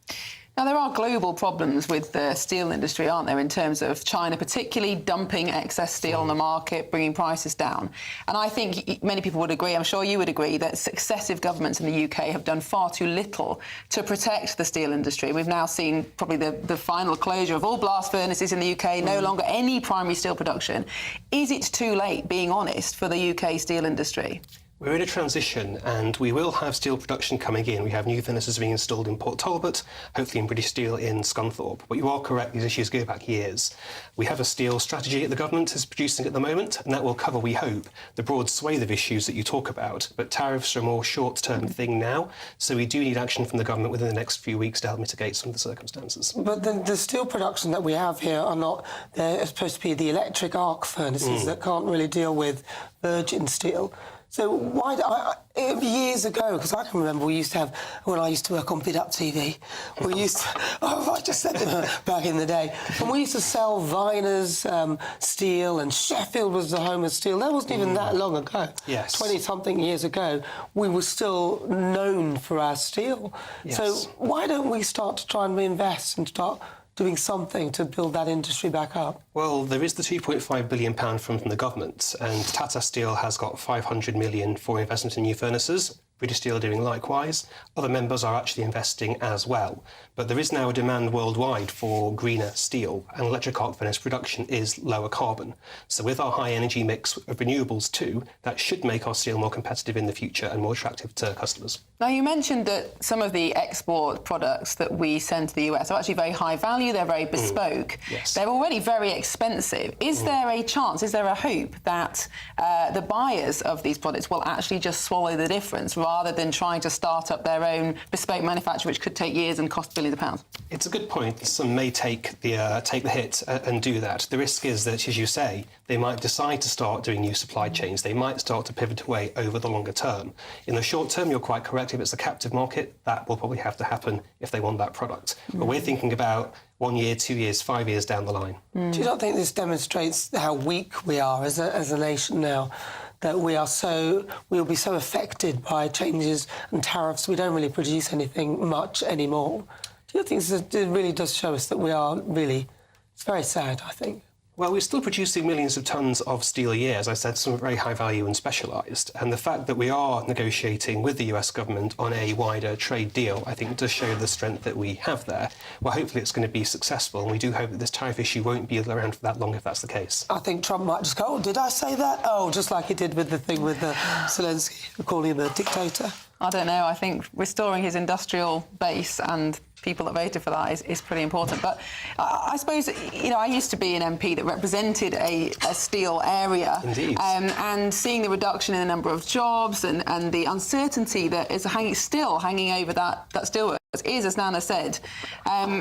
Now, there are global problems with the steel industry, aren't there, in terms of China particularly dumping excess steel on the market, bringing prices down. And I think many people would agree, I'm sure you would agree, that successive governments in the UK have done far too little to protect the steel industry. We've now seen probably the final closure of all blast furnaces in the UK, no longer any primary steel production. Is it too late, being honest, for the UK steel industry? We're in a transition, and we will have steel production coming in. We have new furnaces being installed in Port Talbot, hopefully in British Steel in Scunthorpe. But you are correct, these issues go back years. We have a steel strategy that the government is producing at the moment, and that will cover, we hope, the broad swathe of issues that you talk about. But tariffs are a more short-term thing now, so we do need action from the government within the next few weeks to help mitigate some of the circumstances. But the steel production that we have here are not, they're supposed to be the electric arc furnaces that can't really deal with virgin steel. So why years ago, because I can remember we used to have, when I used to work on Bid Up TV, we used to, I just said them back in the day, and we used to sell Viner's steel, and Sheffield was the home of steel. That wasn't even that long ago. Yes. 20-something years ago, we were still known for our steel. Yes. So why don't we start to try and reinvest and start doing something to build that industry back up? Well, there is the £2.5 billion from the government, and Tata Steel has got £500 million for investment in new furnaces. British Steel are doing likewise. Other members are actually investing as well. But there is now a demand worldwide for greener steel, and electric arc furnace production is lower carbon. So with our high energy mix of renewables too, that should make our steel more competitive in the future and more attractive to customers. Now, you mentioned that some of the export products that we send to the US are actually very high value, they're very bespoke. Yes. They're already very expensive. Is there a chance, is there a hope that the buyers of these products will actually just swallow the difference rather than trying to start up their own bespoke manufacture, which could take years and cost billions of pounds? It's a good point. Some may take the hit and do that. The risk is that, as you say, they might decide to start doing new supply chains. They might start to pivot away over the longer term. In the short term, you're quite correct. If it's a captive market, that will probably have to happen if they want that product. But we're thinking about 1 year, 2 years, 5 years down the line. Do you not think this demonstrates how weak we are as a nation now? That we'll be so affected by changes and tariffs, we don't really produce anything much anymore. Do you think it really does show us that we are really, it's very sad, I think. Well, we're still producing millions of tonnes of steel a year, as I said, some very high value and specialised. And the fact that we are negotiating with the US government on a wider trade deal, I think does show the strength that we have there. Well, hopefully it's going to be successful, and we do hope that this tariff issue won't be around for that long if that's the case. I think Trump might just go, oh, did I say that? Oh, just like he did with the thing with Zelensky, calling him a dictator. I don't know. I think restoring his industrial base and people that voted for that is pretty important. But I suppose, you know, I used to be an MP that represented a steel area. Indeed. And seeing the reduction in the number of jobs and the uncertainty that is still hanging over that steelworks is, as Nana said,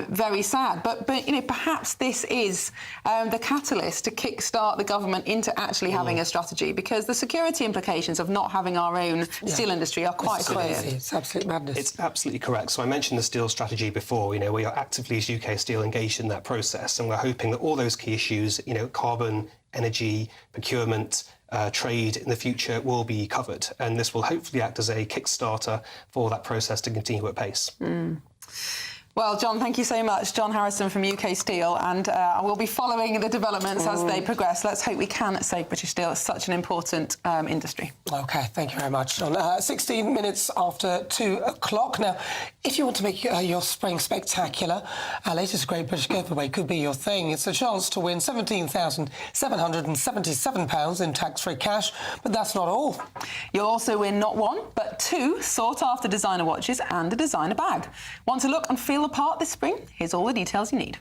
very sad. But you know, perhaps this is the catalyst to kickstart the government into actually having a strategy, because the security implications of not having our own steel industry are quite clear. It's absolute madness. It's absolutely correct. So I mentioned the steel strategy before. You know, we are actively as UK Steel engaged in that process, and we're hoping that all those key issues, you know, carbon, energy, procurement, trade in the future will be covered, and this will hopefully act as a kickstarter for that process to continue at pace. Well, John, thank you so much. John Harrison from UK Steel, and we'll be following the developments as they progress. Let's hope we can save British Steel. It's such an important industry. OK, thank you very much, John. 16 minutes after 2 o'clock. Now, if you want to make your spring spectacular, our latest Great British Giveaway could be your thing. It's a chance to win £17,777 in tax-free cash, but that's not all. You'll also win not one, but 2 sought-after designer watches and a designer bag. Want to look and feel apart this spring? Here's all the details you need.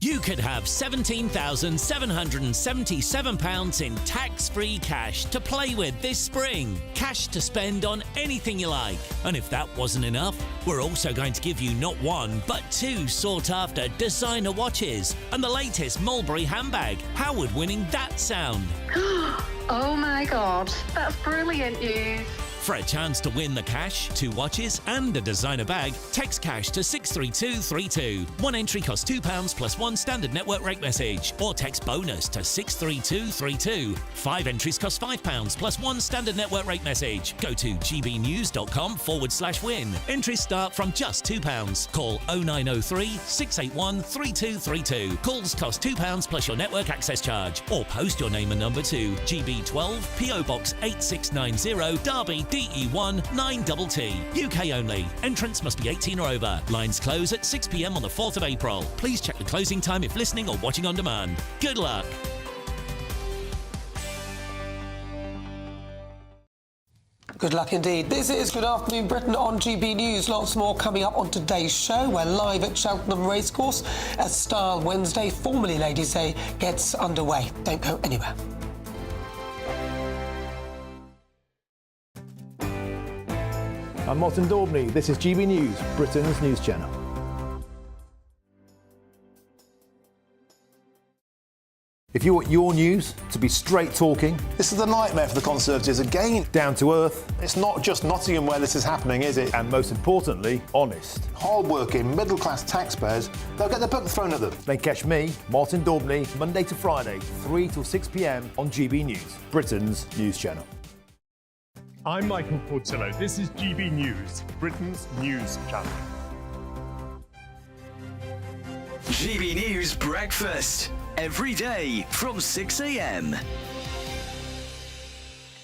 You could have £17,777 in tax-free cash to play with this spring. Cash to spend on anything you like. And if that wasn't enough, we're also going to give you not one, but 2 sought-after designer watches and the latest Mulberry handbag. How would winning that sound? Oh my God, that's brilliant news. For a chance to win the cash, 2 watches and a designer bag, text cash to 63232. One entry costs £2 plus 1 standard network rate message, or text bonus to 63232. 5 entries cost £5 plus 1 standard network rate message. Go to gbnews.com/win. Entries start from just £2. Call 0903 681 3232. Calls cost £2 plus your network access charge, or post your name and number to GB12 PO Box 8690 Derby DE1 9TT. UK only. Entrance must be 18 or over. Lines close at 6 p.m. on the 4th of April. Please check the closing time if listening or watching on demand. Good luck. Good luck indeed. This is Good Afternoon Britain on GB News. Lots more coming up on today's show. We're live at Cheltenham Racecourse as Style Wednesday, formerly Ladies' Day, gets underway. Don't go anywhere. I'm Martin Daubney. This is GB News, Britain's news channel. If you want your news to be straight talking, This is the nightmare for the Conservatives again. down to earth, It's not just Nottingham where this is happening, is it? and most importantly, honest, Hard-working, middle-class taxpayers, they'll get their book thrown at them. then catch me, Martin Daubney, Monday to Friday, 3 till 6 p.m. on GB News, Britain's news channel. I'm Michael Portillo. This is GB News, Britain's news channel. GB News Breakfast, every day from 6 a.m.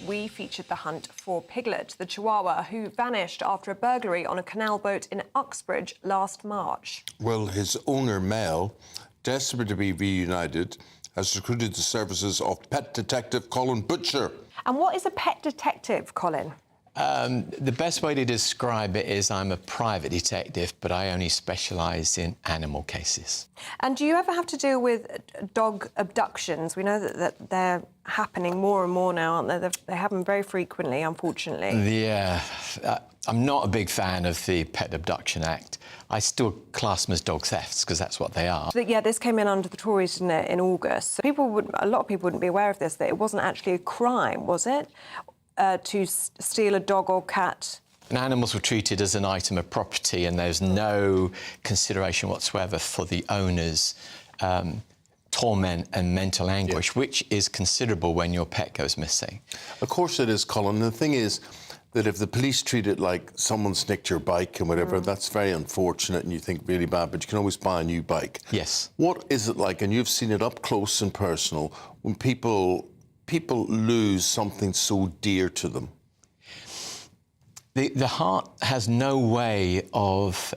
We featured the hunt for Piglet, the Chihuahua, who vanished after a burglary on a canal boat in Uxbridge last March. Well, his owner, Mel, desperate to be reunited, has recruited the services of pet detective Colin Butcher. And what is a pet detective, Colin? The best way to describe it is I'm a private detective, but I only specialise in animal cases. And do you ever have to deal with dog abductions? We know that they're happening more and more now, aren't they? They happen very frequently, unfortunately. Yeah, I'm not a big fan of the Pet Abduction Act. I still class them as dog thefts, because that's what they are. Yeah, this came in under the Tories, didn't it, in August. A lot of people wouldn't be aware of this, that it wasn't actually a crime, was it? To steal a dog or cat. And animals were treated as an item of property, and there's no consideration whatsoever for the owner's torment and mental anguish, which is considerable when your pet goes missing. Of course it is, Colin. The thing is that if the police treat it like someone's nicked your bike and whatever, that's very unfortunate and you think really bad, but you can always buy a new bike. Yes. What is it like, and you've seen it up close and personal, when people lose something so dear to them? The heart has no way of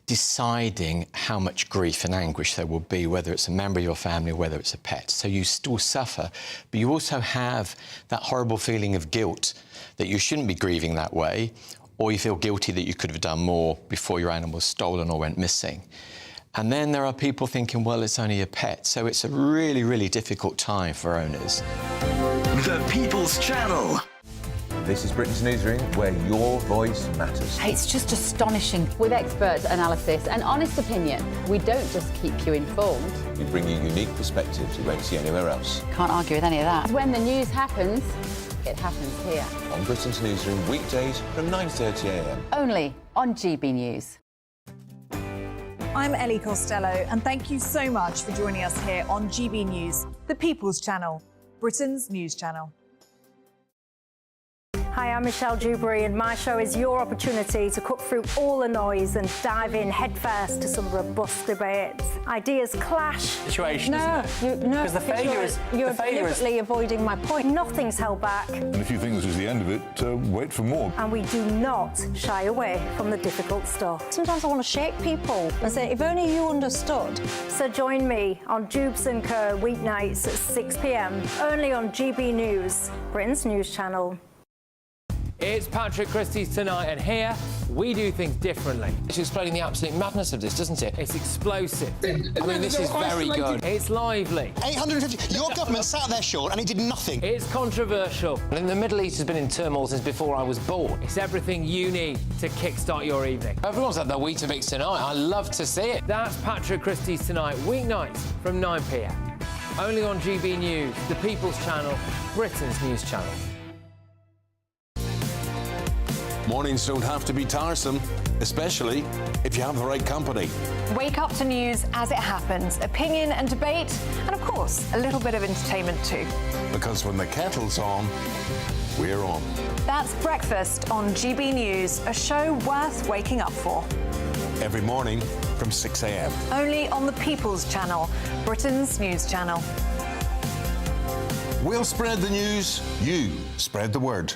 deciding how much grief and anguish there will be, whether it's a member of your family or whether it's a pet. So you still suffer, but you also have that horrible feeling of guilt that you shouldn't be grieving that way, or you feel guilty that you could have done more before your animal was stolen or went missing. And then there are people thinking, well, it's only a pet. So it's a really, really difficult time for owners. The People's Channel. This is Britain's Newsroom, where your voice matters. It's just astonishing. With expert analysis and honest opinion, we don't just keep you informed. We bring you unique perspectives you won't see anywhere else. Can't argue with any of that. When the news happens, it happens here. On Britain's Newsroom, weekdays from 9:30 a.m. Only on GB News. I'm Ellie Costello, and thank you so much for joining us here on GB News, the People's Channel, Britain's news channel. Hi, I'm Michelle Dewberry, and my show is your opportunity to cut through all the noise and dive in headfirst to some robust debates. Ideas clash. Situation, No, isn't it? no, Because the failure is you're the failure is deliberately avoiding my point. Nothing's held back, And if you think this is the end of it, wait for more. and we do not shy away from the difficult stuff. Sometimes I want to shake people and say, if only you understood. So join me on Jubes & Co. weeknights at 6 p.m. only on GB News, Britain's news channel. It's Patrick Christie's Tonight, and here we do things differently. It's explaining the absolute madness of this, doesn't it? It's explosive. I mean, this is very good. It's lively. 850. Your government sat there short and it did nothing. It's controversial. And the Middle East has been in turmoil since before I was born. It's everything you need to kickstart your evening. Everyone's had their Weetabix tonight. I love to see it. That's Patrick Christie's Tonight, weeknights from 9 p.m. Only on GB News, the People's Channel, Britain's news channel. Mornings don't have to be tiresome, especially if you have the right company. Wake up to news as it happens, opinion and debate, and of course, a little bit of entertainment too. Because when the kettle's on, we're on. That's Breakfast on GB News, a show worth waking up for. Every morning from 6 a.m. Only on the People's Channel, Britain's news channel. We'll spread the news, you spread the word.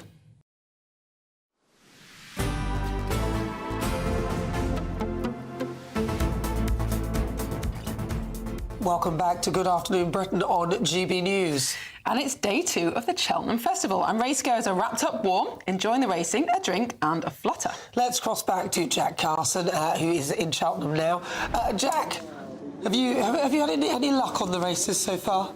Welcome back to Good Afternoon Britain on GB News. And it's day 2 of the Cheltenham Festival, and racegoers are wrapped up warm, enjoying the racing, a drink and a flutter. Let's cross back to Jack Carson, who is in Cheltenham now. Jack, have you had any luck on the races so far?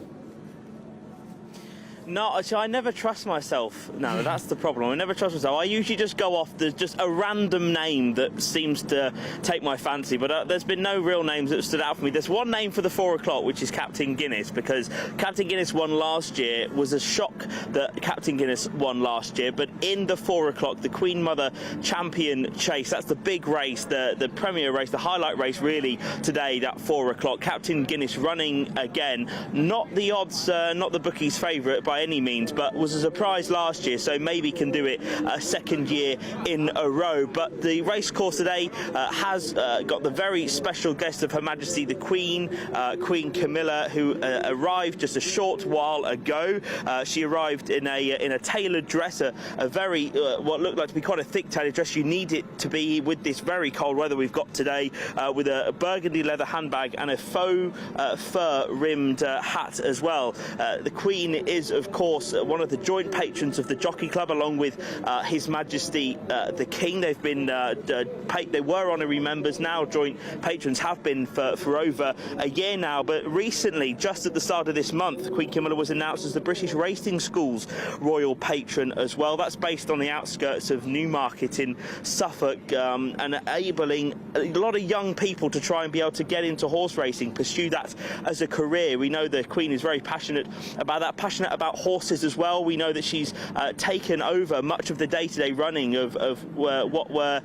No, so I never trust myself. No, that's the problem. I never trust myself. I usually just go off just a random name that seems to take my fancy, but there's been no real names that have stood out for me. There's one name for the 4 o'clock, which is Captain Guinness, because Captain Guinness won last year. It was a shock that Captain Guinness won last year, but in the 4 o'clock, the Queen Mother Champion Chase, that's the big race, the premier race, the highlight race really today, that 4 o'clock. Captain Guinness running again. Not the odds, not the bookies' favourite by any means, but was a surprise last year, so maybe can do it a second year in a row. But the race course today has got the very special guest of Her Majesty the Queen, Queen Camilla, who arrived just a short while ago. She arrived in a tailored dress, a very what looked like to be quite a thick tailored dress. You need it to be with this very cold weather we've got today, with a burgundy leather handbag and a faux fur rimmed hat as well. The Queen is, of course, one of the joint patrons of the Jockey Club, along with His Majesty the King. They've been they were honorary members, now joint patrons, have been for over a year now. But recently, just at the start of this month, Queen Camilla was announced as the British Racing School's royal patron as well. That's based on the outskirts of Newmarket in Suffolk, and enabling a lot of young people to try and be able to get into horse racing, pursue that as a career. We know the Queen is very passionate about that, passionate about horses as well. We know that she's taken over much of the day-to-day running of what were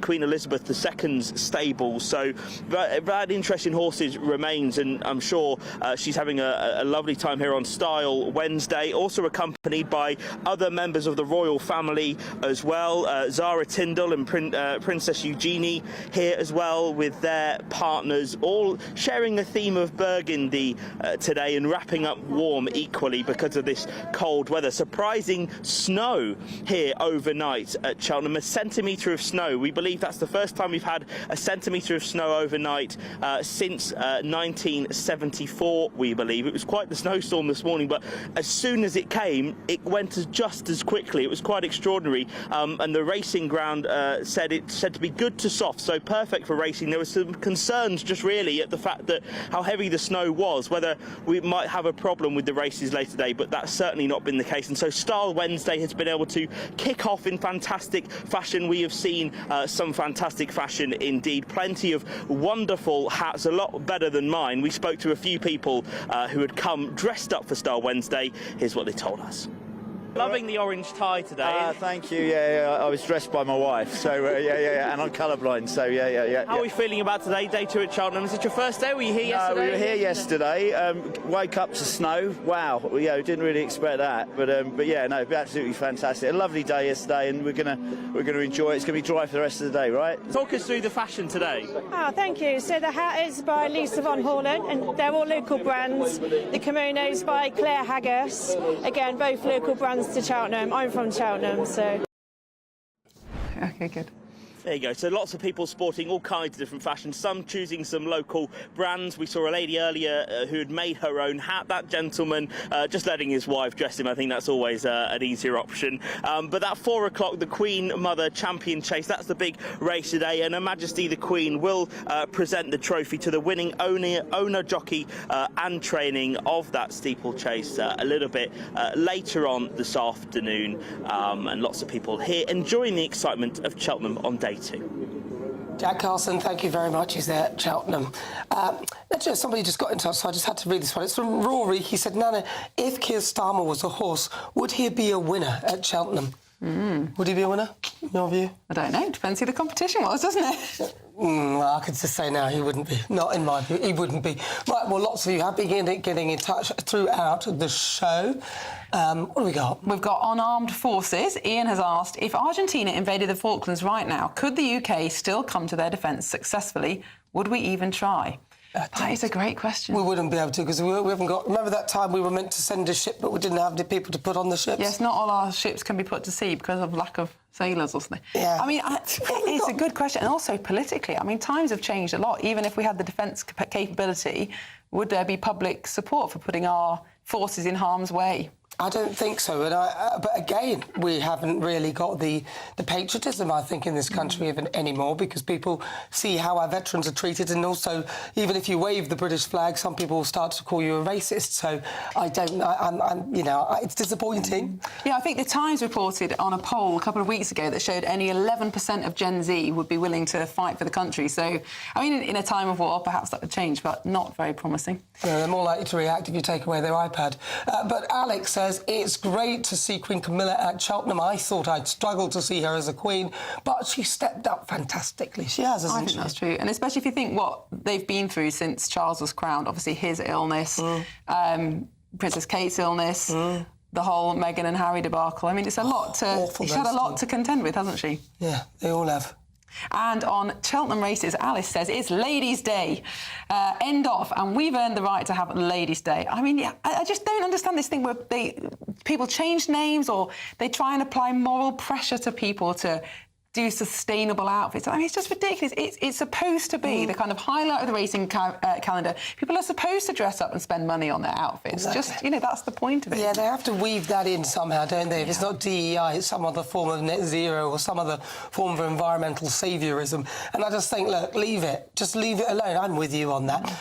Queen Elizabeth II's stables. So that interest in horses remains, and I'm sure she's having a lovely time here on Style Wednesday, also accompanied by other members of the royal family as well. Zara Tindall and Princess Eugenie here as well with their partners, all sharing the theme of Burgundy today and wrapping up warm equally because of this cold weather. Surprising snow here overnight at Cheltenham, a centimetre of snow. We believe that's the first time we've had a centimetre of snow overnight since 1974, we believe. It was quite the snowstorm this morning, but as soon as it came, it went just as quickly. It was quite extraordinary, and the racing ground said to be good to soft, so perfect for racing. There were some concerns just really at the fact that how heavy the snow was, whether we might have a problem with the races later today, but that's certainly not been the case. And so Style Wednesday has been able to kick off in fantastic fashion. We have seen some fantastic fashion indeed. Plenty of wonderful hats, a lot better than mine. We spoke to a few people who had come dressed up for Style Wednesday. Here's what they told us. Loving the orange tie today. Thank you. Yeah, I was dressed by my wife, so and I'm colourblind, so yeah. How are we feeling about today, day 2 at Cheltenham? Is it your first day? Were you here yesterday? No, we were here yesterday. Woke up to snow. Wow, yeah, we didn't really expect that, but yeah, no, absolutely fantastic. A lovely day yesterday, and we're gonna enjoy it. It's gonna be dry for the rest of the day, right? Talk us through the fashion today. Thank you. So the hat is by Lisa von Horlen, and they're all local brands. The kimono's by Claire Haggis, again, both local brands to Cheltenham. I'm from Cheltenham, so. Okay, good. There you go. So lots of people sporting all kinds of different fashions, some choosing some local brands. We saw a lady earlier who had made her own hat. That gentleman just letting his wife dress him. I think that's always an easier option. But that 4 o'clock, the Queen Mother Champion Chase, that's the big race today. And Her Majesty the Queen will present the trophy to the winning owner, jockey and training of that steeplechase a little bit later on this afternoon. And lots of people here enjoying the excitement of Cheltenham on day 2. Jack Carson, thank you very much. He's there at Cheltenham. Somebody just got in touch, so I just had to read this one. It's from Rory. He said, Nana, if Keir Starmer was a horse, would he be a winner at Cheltenham? Would he be a winner, in your view? I don't know. Depends who the competition was, doesn't it? Well, I could just say now he wouldn't be. Not in my view, he wouldn't be. Right, well, lots of you have been getting in touch throughout the show. What do we got? We've got on armed forces. Ian has asked, if Argentina invaded the Falklands right now, could the UK still come to their defence successfully? Would we even try? That is a great question. We wouldn't be able to, because we haven't got... Remember that time we were meant to send a ship, but we didn't have the people to put on the ships? Yes, not all our ships can be put to sea because of lack of sailors or something. Yeah. I mean, it's a good question. And also politically, I mean, times have changed a lot. Even if we had the defence capability, would there be public support for putting our forces in harm's way? I don't think so, and but again, we haven't really got the patriotism, I think, in this country even anymore, because people see how our veterans are treated, and also, even if you wave the British flag, some people will start to call you a racist. So I don't, it's disappointing. Yeah, I think the Times reported on a poll a couple of weeks ago that showed only 11% of Gen Z would be willing to fight for the country. So, I mean, in a time of war, perhaps that would change, but not very promising. No, they're more likely to react if you take away their iPad. But Alex says it's great to see Queen Camilla at Cheltenham. I thought I'd struggle to see her as a queen, but she stepped up fantastically. She has, hasn't she? I think that's true. And especially if you think what they've been through since Charles was crowned, obviously his illness, Princess Kate's illness, the whole Meghan and Harry debacle. I mean, it's a lot to... She's had a lot to contend with, hasn't she? Yeah, they all have. And on Cheltenham races, Alice says it's Ladies' Day. End off, and we've earned the right to have Ladies' Day. I mean, yeah, I just don't understand this thing where people change names, or they try and apply moral pressure to people to do sustainable outfits. I mean, it's just ridiculous. It's supposed to be the kind of highlight of the racing calendar. People are supposed to dress up and spend money on their outfits. Exactly. Just, you know, that's the point of it. Yeah, they have to weave that in somehow, don't they? If it's not DEI, it's some other form of net zero or some other form of environmental saviorism. And I just think, look, leave it. Just leave it alone. I'm with you on that.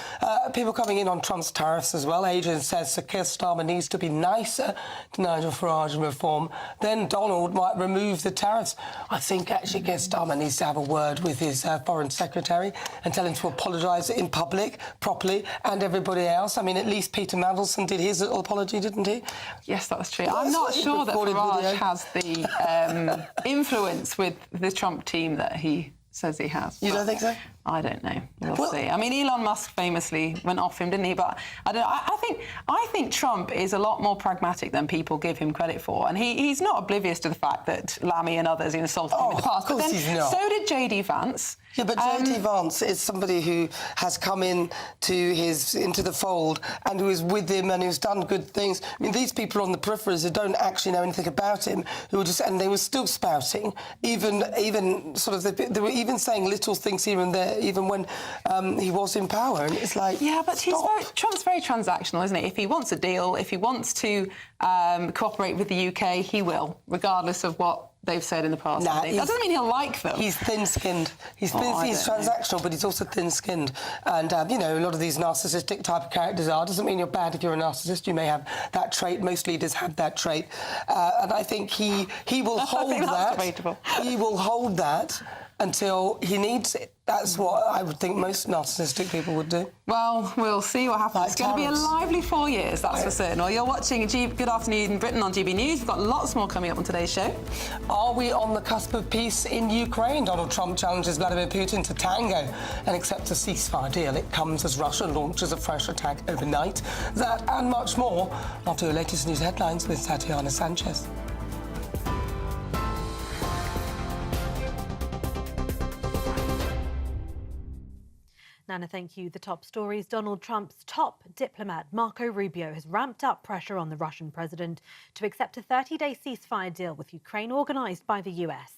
People coming in on Trump's tariffs as well. Adrian says Sir Keir Starmer needs to be nicer to Nigel Farage and reform. Then Donald might remove the tariffs. I think actually Keir Starmer needs to have a word with his Foreign Secretary and tell him to apologise in public, properly, and everybody else. I mean, at least Peter Mandelson did his little apology, didn't he? Yes, that's true. I'm not sure that Farage has the influence with the Trump team that he says he has. You don't think so? I don't know. We'll see. I mean, Elon Musk famously went off him, didn't he? But I think Trump is a lot more pragmatic than people give him credit for, and he's not oblivious to the fact that Lammy and others insulted him in the past. Of course he's not. So did JD Vance. Yeah, but JD Vance is somebody who has come into the fold and who is with him and who's done good things. I mean, these people on the peripheries who don't actually know anything about him, who were just, and they were still spouting, even sort of, they were even saying little things here and there, even when he was in power. And it's like, yeah, but Trump's very transactional, isn't he? If he wants a deal, if he wants to cooperate with the UK, he will, regardless of what they've said in the past. Nah, that doesn't mean he'll like them. He's thin-skinned. He's transactional, but he's also thin-skinned. And, you know, a lot of these narcissistic type of characters are. Doesn't mean you're bad if you're a narcissist. You may have that trait. Most leaders have that trait. And I think he will hold that. Debatable. He will hold that until he needs it. That's what I would think most narcissistic people would do. Well, we'll see what happens. It's going to be a lively 4 years, that's for certain. Well, you're watching Good Afternoon Britain on GB News. We've got lots more coming up on today's show. Are we on the cusp of peace in Ukraine? Donald Trump challenges Vladimir Putin to tango and accepts a ceasefire deal. It comes as Russia launches a fresh attack overnight. That and much more after your latest news headlines with Tatiana Sanchez. Nana, thank you. The top stories. Donald Trump's top diplomat, Marco Rubio, has ramped up pressure on the Russian president to accept a 30-day ceasefire deal with Ukraine organised by the US.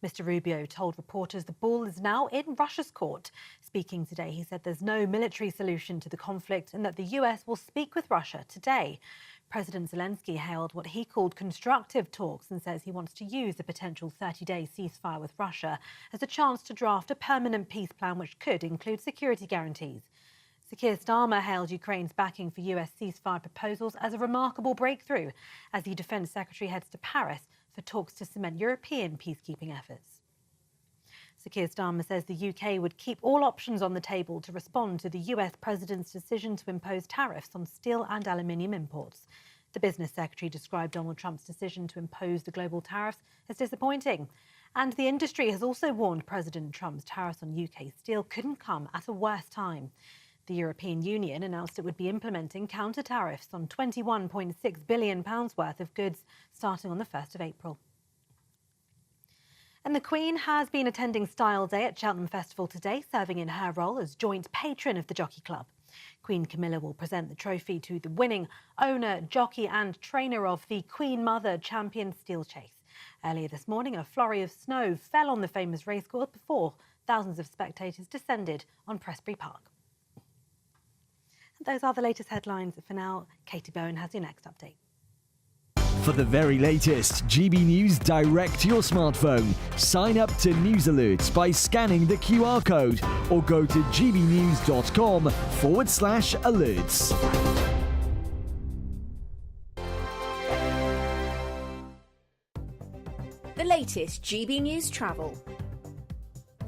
Mr. Rubio told reporters the ball is now in Russia's court. Speaking today, he said there's no military solution to the conflict and that the US will speak with Russia today. President Zelensky hailed what he called constructive talks and says he wants to use a potential 30-day ceasefire with Russia as a chance to draft a permanent peace plan which could include security guarantees. Sir Keir Starmer hailed Ukraine's backing for US ceasefire proposals as a remarkable breakthrough as the Defence Secretary heads to Paris for talks to cement European peacekeeping efforts. Sir Keir Starmer says the UK would keep all options on the table to respond to the US President's decision to impose tariffs on steel and aluminium imports. The Business Secretary described Donald Trump's decision to impose the global tariffs as disappointing. And the industry has also warned President Trump's tariffs on UK steel couldn't come at a worse time. The European Union announced it would be implementing counter-tariffs on £21.6 billion worth of goods starting on the 1st of April. And the Queen has been attending Style Day at Cheltenham Festival today, serving in her role as joint patron of the Jockey Club. Queen Camilla will present the trophy to the winning owner, jockey and trainer of the Queen Mother Champion Steeplechase. Earlier this morning, a flurry of snow fell on the famous racecourse before thousands of spectators descended on Prestbury Park. And those are the latest headlines. For now, Katie Bowen has your next update. For the very latest GB News direct to your smartphone, sign up to News Alerts by scanning the QR code or go to gbnews.com/alerts. The latest GB News travel.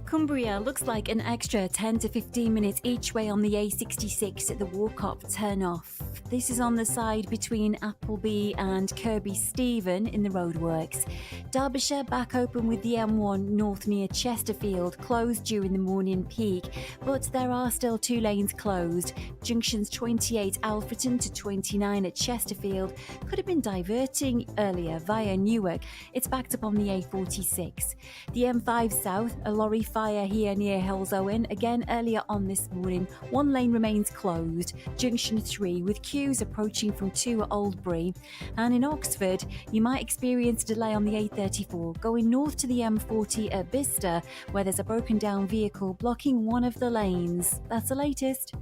Cumbria looks like an extra 10 to 15 minutes each way on the A66 at the Walcop turn-off. This is on the side between Appleby and Kirby Stephen in the roadworks. Derbyshire back open with the M1 north near Chesterfield, closed during the morning peak, but there are still 2 lanes closed. Junctions 28 Alfreton to 29 at Chesterfield could have been diverting earlier via Newark. It's backed up on the A46. The M5 south, a lorry fire here near Hellsowen, again earlier on this morning. 1 lane remains closed. Junction 3 with queues approaching from 2 at Oldbury. And in Oxford, you might experience a delay on the A34 going north to the M40 at Bicester, where there's a broken down vehicle blocking one of the lanes. That's the latest.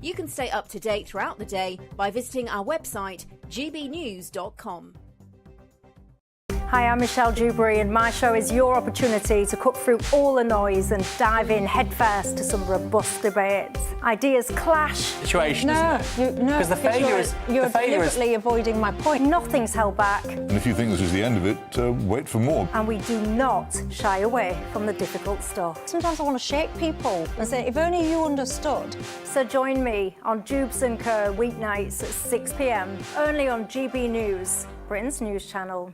You can stay up to date throughout the day by visiting our website, gbnews.com. Hi, I'm Michelle Dewberry, and my show is your opportunity to cut through all the noise and dive in headfirst to some robust debates. Ideas clash. Situation, Because you're deliberately avoiding my point. Nothing's held back. And if you think this is the end of it, wait for more. And we do not shy away from the difficult stuff. Sometimes I want to shake people and say, if only you understood. So join me on Jubes & Co weeknights at 6 p.m, only on GB News, Britain's news channel.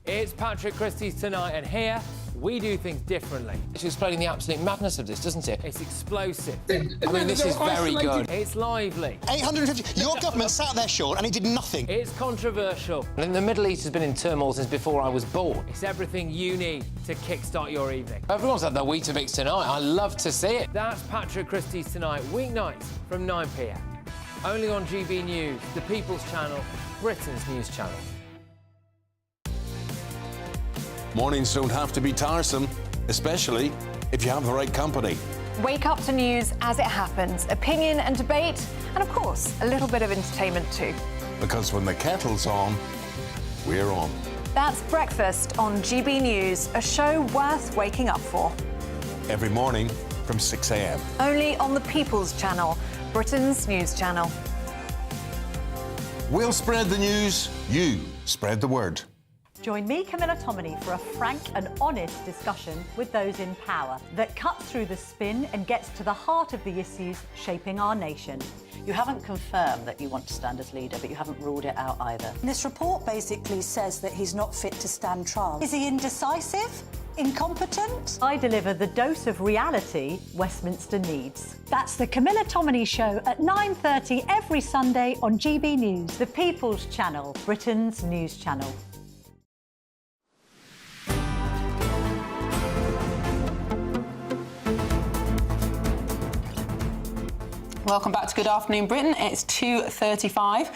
It's Patrick Christie's Tonight, and here we do things differently. It's explaining the absolute madness of this, doesn't it? It's explosive. I mean, this is very good. It's lively. 850. Your government sat there, Sean, and it did nothing. It's controversial. And the Middle East has been in turmoil since before I was born. It's everything you need to kickstart your evening. Everyone's had their Weetabix tonight. I love to see it. That's Patrick Christie's Tonight, weeknights from 9 p.m. Only on GB News, the People's Channel, Britain's news channel. Mornings don't have to be tiresome, especially if you have the right company. Wake up to news as it happens, opinion and debate, and of course, a little bit of entertainment too. Because when the kettle's on, we're on. That's Breakfast on GB News, a show worth waking up for. Every morning from 6 a.m. Only on the People's Channel, Britain's news channel. We'll spread the news, you spread the word. Join me, Camilla Tominey, for a frank and honest discussion with those in power that cuts through the spin and gets to the heart of the issues shaping our nation. You haven't confirmed that you want to stand as leader, but you haven't ruled it out either. This report basically says that he's not fit to stand trial. Is he indecisive? Incompetent? I deliver the dose of reality Westminster needs. That's the Camilla Tominey Show at 9:30 every Sunday on GB News, the People's Channel, Britain's news channel. Welcome back to Good Afternoon Britain. It's 2:35.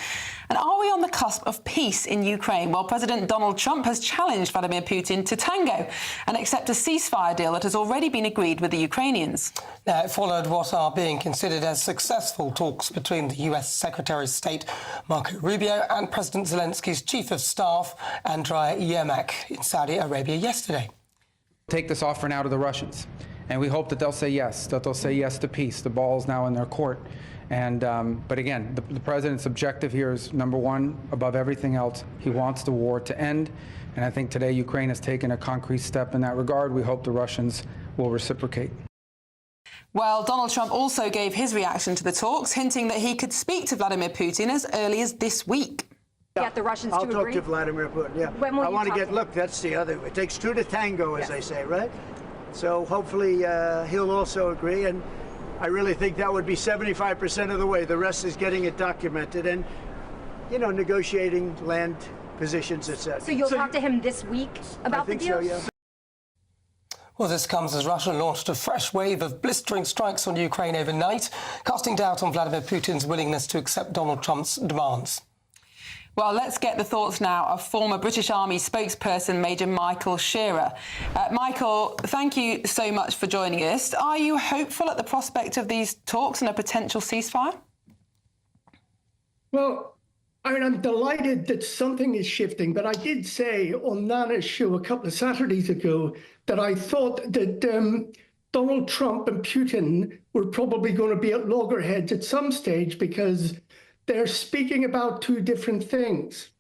And are we on the cusp of peace in Ukraine? Well, President Donald Trump has challenged Vladimir Putin to tango and accept a ceasefire deal that has already been agreed with the Ukrainians. Now, it followed what are being considered as successful talks between the US Secretary of State Marco Rubio and President Zelensky's Chief of Staff Andriy Yermak in Saudi Arabia yesterday. Take this offer now to the Russians. And we hope that they'll say yes, to peace. The ball's now in their court. And but again, the president's objective here is, number one, above everything else, he wants the war to end. And I think today Ukraine has taken a concrete step in that regard. We hope the Russians will reciprocate. Well, Donald Trump also gave his reaction to the talks, hinting that he could speak to Vladimir Putin as early as this week. Get the Russians to agree? I'll talk to Vladimir Putin, yeah. When will I you want to talk get, to him? look, that's the other, it takes two to tango, as they say, right? So hopefully he'll also agree, and I really think that would be 75% of the way. The rest is getting it documented and, you know, negotiating land positions, etc. So you'll talk to him this week about the deal? I think so, yeah. Well, this comes as Russia launched a fresh wave of blistering strikes on Ukraine overnight, casting doubt on Vladimir Putin's willingness to accept Donald Trump's demands. Well, let's get the thoughts now of former British Army spokesperson Major Michael Shearer. Michael, thank you so much for joining us. Are you hopeful at the prospect of these talks and a potential ceasefire? Well, I mean, I'm delighted that something is shifting, but I did say on Nana's show a couple of Saturdays ago that I thought that Donald Trump and Putin were probably going to be at loggerheads at some stage because they're speaking about two different things.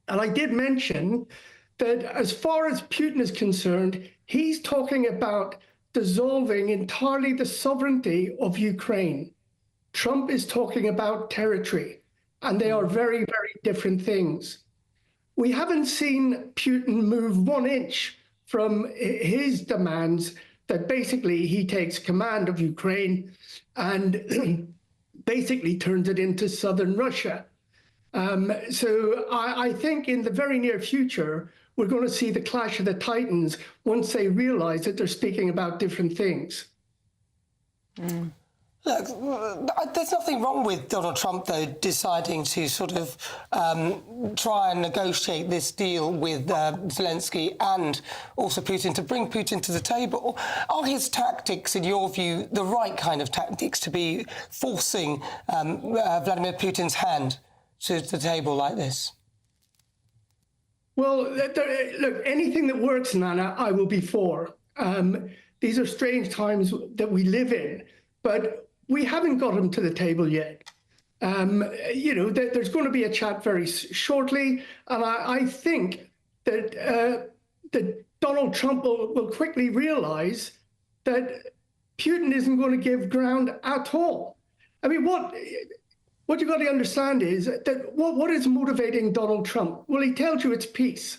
And I did mention that as far as Putin is concerned, he's talking about dissolving entirely the sovereignty of Ukraine. Trump is talking about territory, and they are very, very different things. We haven't seen Putin move 1 inch from his demands that basically he takes command of Ukraine and basically turns it into southern Russia. So I think in the very near future, we're going to see the clash of the titans once they realize that they're speaking about different things. Look, there's nothing wrong with Donald Trump, though, deciding to sort of try and negotiate this deal with Zelensky and also Putin, to bring Putin to the table. Are his tactics, in your view, the right kind of tactics to be forcing Vladimir Putin's hand to the table like this? Well, look, anything that works, Nana, I will be for. These are strange times that we live in, but we haven't got him to the table yet. You know, there's going to be a chat very shortly, and I think that that Donald Trump will quickly realize that Putin isn't going to give ground at all. I mean, what you've got to understand is that what is motivating Donald Trump? Well, he tells you it's peace.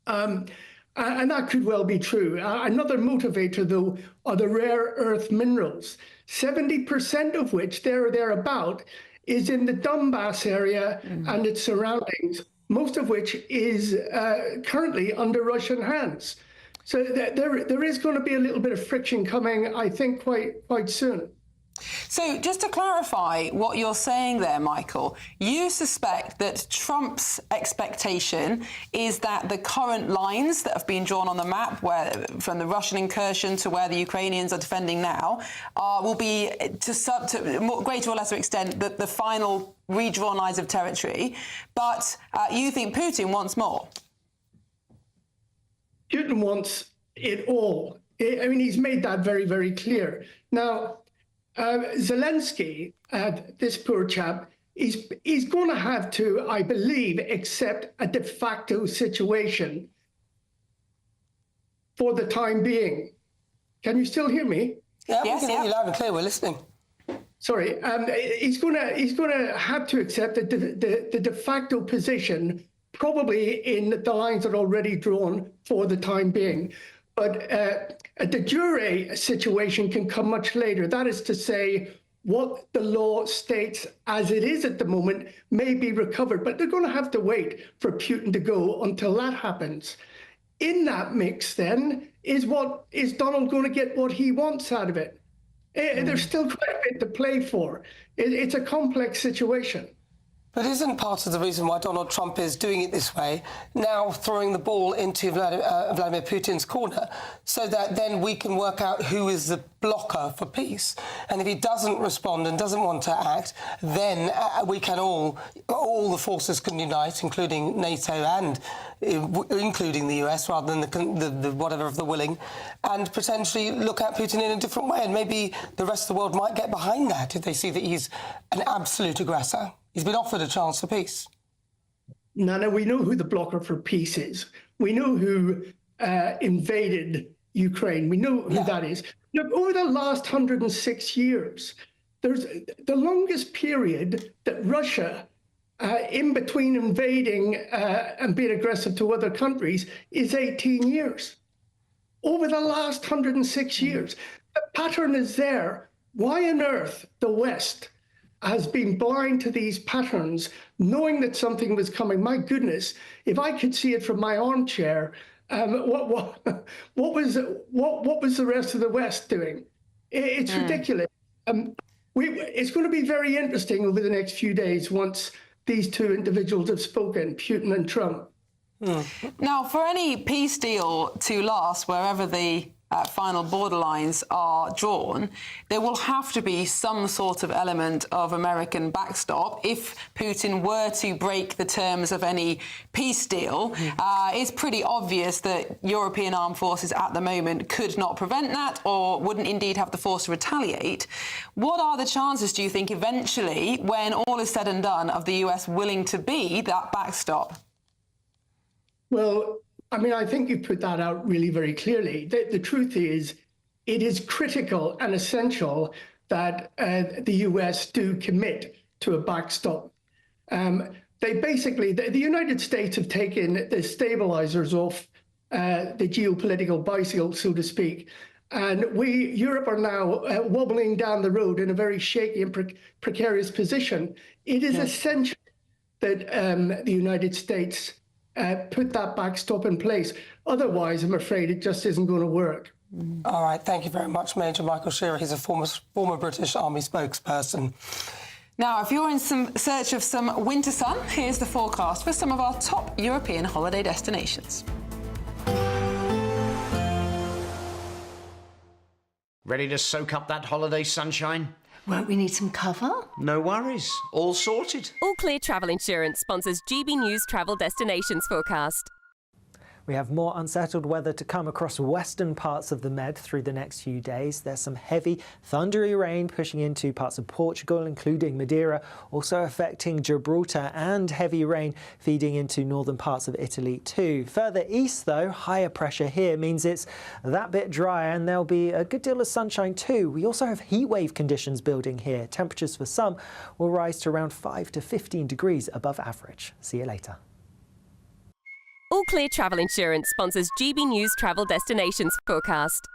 And that could well be true. Another motivator, though, are the rare earth minerals, 70% of which, there or thereabout, is in the Donbass area and its surroundings, most of which is currently under Russian hands. So there is going to be a little bit of friction coming, I think, quite soon. So just to clarify what you're saying there, Michael, you suspect that Trump's expectation is that the current lines that have been drawn on the map, where from the Russian incursion to where the Ukrainians are defending now, will be to greater or lesser extent the final redrawn lines of territory. But you think Putin wants more? Putin wants it all. I mean, he's made that very, very clear. Now, Zelensky, this poor chap, he's going to have to, I believe, accept a de facto situation for the time being. Can you still hear me? Yeah, we can hear you loud and clear. We're listening. Sorry, he's going to have to accept the de facto position, probably in the lines that are already drawn for the time being. But a de jure situation can come much later. That is to say, what the law states as it is at the moment may be recovered, but they're going to have to wait for Putin to go until that happens. In that mix, then, is Donald going to get what he wants out of it? There's still quite a bit to play for. It's a complex situation. But isn't part of the reason why Donald Trump is doing it this way, now throwing the ball into Vladimir Putin's corner, so that then we can work out who is the blocker for peace? And if he doesn't respond and doesn't want to act, then we can all the forces can unite, including NATO and including the US, rather than the whatever of the willing, and potentially look at Putin in a different way. And maybe the rest of the world might get behind that if they see that he's an absolute aggressor. He's been offered a chance for peace. Nana, we know who the blocker for peace is. We know who invaded Ukraine. We know who that is. Look, over the last 106 years, there's the longest period that Russia, in between invading and being aggressive to other countries, is 18 years. Over the last 106 years, the pattern is there. Why on earth the West has been blind to these patterns, knowing that something was coming? My goodness, if I could see it from my armchair, what was the rest of the West doing? It's ridiculous. It's going to be very interesting over the next few days once these two individuals have spoken, Putin and Trump. Now, for any peace deal to last, wherever the final borderlines are drawn, there will have to be some sort of element of American backstop if Putin were to break the terms of any peace deal. It's pretty obvious that European armed forces at the moment could not prevent that or wouldn't indeed have the force to retaliate. What are the chances, do you think, eventually, when all is said and done, of the US willing to be that backstop? Well, I mean, I think you put that out really very clearly. The truth is, it is critical and essential that the US do commit to a backstop. They basically, the United States have taken the stabilizers off the geopolitical bicycle, so to speak. And Europe are now wobbling down the road in a very shaky and precarious position. It is essential that the United States put that backstop in place. Otherwise, I'm afraid it just isn't going to work. All right, thank you very much, Major Michael Shearer. He's a former British Army spokesperson. Now, if you're in search of some winter sun, here's the forecast for some of our top European holiday destinations. Ready to soak up that holiday sunshine? Won't we need some cover? No worries, all sorted. All Clear Travel Insurance sponsors GB News Travel Destinations Forecast. We have more unsettled weather to come across western parts of the Med through the next few days. There's some heavy, thundery rain pushing into parts of Portugal, including Madeira, also affecting Gibraltar, and heavy rain feeding into northern parts of Italy too. Further east, though, higher pressure here means it's that bit drier, and there'll be a good deal of sunshine too. We also have heat wave conditions building here. Temperatures for some will rise to around 5 to 15 degrees above average. See you later. All Clear Travel Insurance sponsors GB News Travel Destinations Forecast.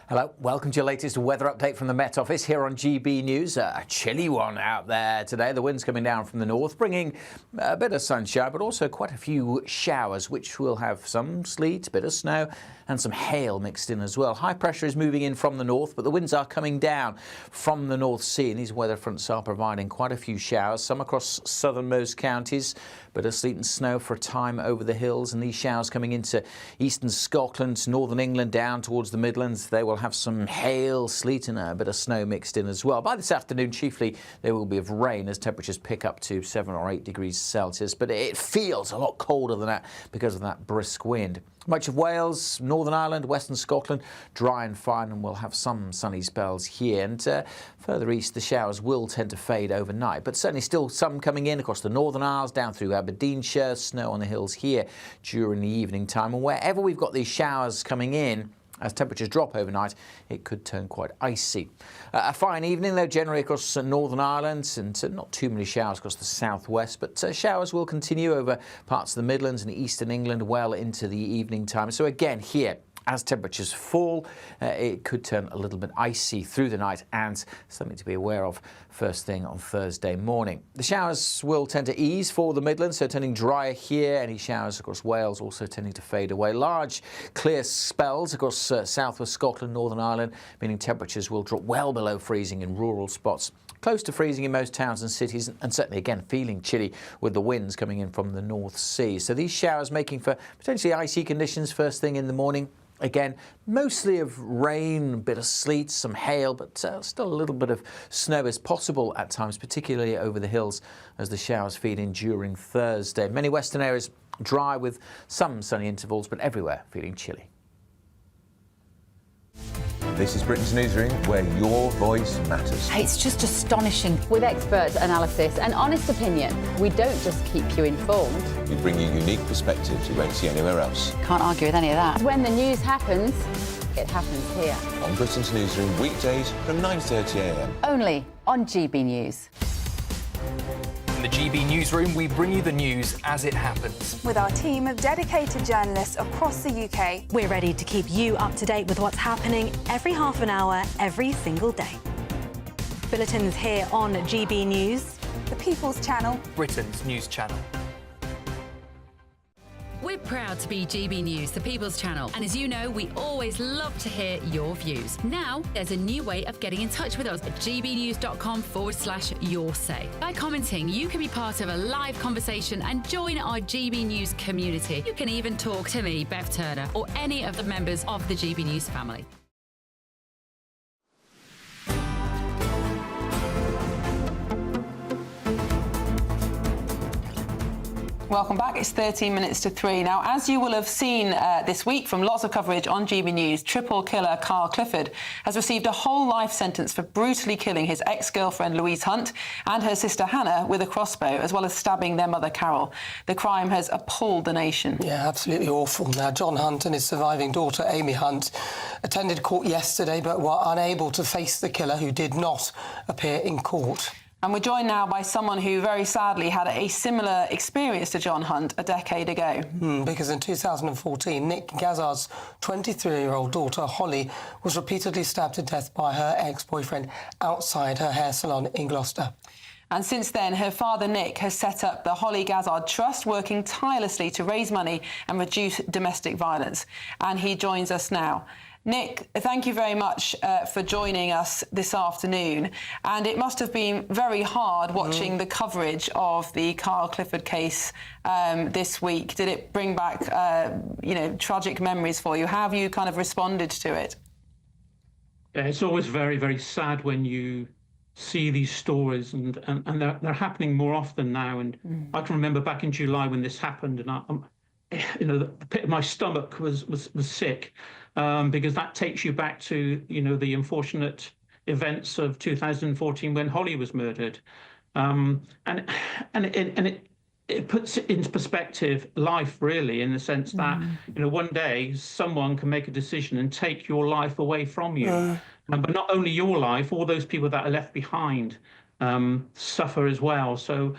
Hello, welcome to your latest weather update from the Met Office here on GB News. A chilly one out there today. The wind's coming down from the north, bringing a bit of sunshine, but also quite a few showers, which will have some sleet, a bit of snow, and some hail mixed in as well. High pressure is moving in from the north, but the winds are coming down from the North Sea, and these weather fronts are providing quite a few showers, some across southernmost counties, bit of sleet and snow for a time over the hills, and these showers coming into eastern Scotland, northern England, down towards the Midlands. They will have some hail, sleet and a bit of snow mixed in as well. By this afternoon, chiefly, there will be of rain as temperatures pick up to 7 or 8 degrees Celsius, but it feels a lot colder than that because of that brisk wind. Much of Wales, Northern Ireland, Western Scotland, dry and fine, and we'll have some sunny spells here. And further east, the showers will tend to fade overnight, but certainly still some coming in across the Northern Isles, down through Aberdeenshire, snow on the hills here during the evening time. And wherever we've got these showers coming in, as temperatures drop overnight, it could turn quite icy. A fine evening, though, generally across Northern Ireland, and not too many showers across the southwest, but showers will continue over parts of the Midlands and eastern England well into the evening time. So again, here, as temperatures fall, it could turn a little bit icy through the night, and something to be aware of first thing on Thursday morning. The showers will tend to ease for the Midlands, so turning drier here. Any showers across Wales also tending to fade away. Large, clear spells across southwest Scotland, Northern Ireland, meaning temperatures will drop well below freezing in rural spots. Close to freezing in most towns and cities, and certainly again feeling chilly with the winds coming in from the North Sea. So these showers making for potentially icy conditions first thing in the morning. Again, mostly of rain, a bit of sleet, some hail, but still a little bit of snow is possible at times, particularly over the hills as the showers feed in during Thursday. Many western areas dry with some sunny intervals, but everywhere feeling chilly. This is Britain's Newsroom, where your voice matters. It's just astonishing. With expert analysis and honest opinion, we don't just keep you informed. We bring you unique perspectives you won't see anywhere else. Can't argue with any of that. When the news happens, it happens here. On Britain's Newsroom, weekdays from 9:30 a.m. Only on GB News. In the GB Newsroom, we bring you the news as it happens. With our team of dedicated journalists across the UK, we're ready to keep you up to date with what's happening every half an hour, every single day. Bulletins here on GB News, the People's Channel, Britain's news channel. We're proud to be GB News, the People's Channel, and as you know, we always love to hear your views. Now, there's a new way of getting in touch with us at gbnews.com/your say. By commenting, you can be part of a live conversation and join our GB News community. You can even talk to me, Bev Turner, or any of the members of the GB News family. Welcome back. It's 13 minutes to 3. Now, as you will have seen this week from lots of coverage on GB News, triple killer Carl Clifford has received a whole life sentence for brutally killing his ex-girlfriend Louise Hunt and her sister Hannah with a crossbow, as well as stabbing their mother Carol. The crime has appalled the nation. Yeah, absolutely awful. Now, John Hunt and his surviving daughter Amy Hunt attended court yesterday but were unable to face the killer, who did not appear in court. And we're joined now by someone who very sadly had a similar experience to John Hunt a decade ago. Because in 2014, Nick Gazzard's 23-year-old daughter, Holly, was repeatedly stabbed to death by her ex-boyfriend outside her hair salon in Gloucester. And since then, her father, Nick, has set up the Holly Gazzard Trust, working tirelessly to raise money and reduce domestic violence. And he joins us now. Nick, thank you very much for joining us this afternoon. And it must have been very hard watching the coverage of the Carl Clifford case this week. Did it bring back, tragic memories for you? How have you kind of responded to it? Yeah, it's always very, very sad when you see these stories, and they're happening more often now. And I can remember back in July when this happened, and the pit of my stomach was sick. Because that takes you back to, the unfortunate events of 2014 when Holly was murdered. And it puts it into perspective life, really, in the sense that, one day someone can make a decision and take your life away from you. But not only your life, all those people that are left behind suffer as well. So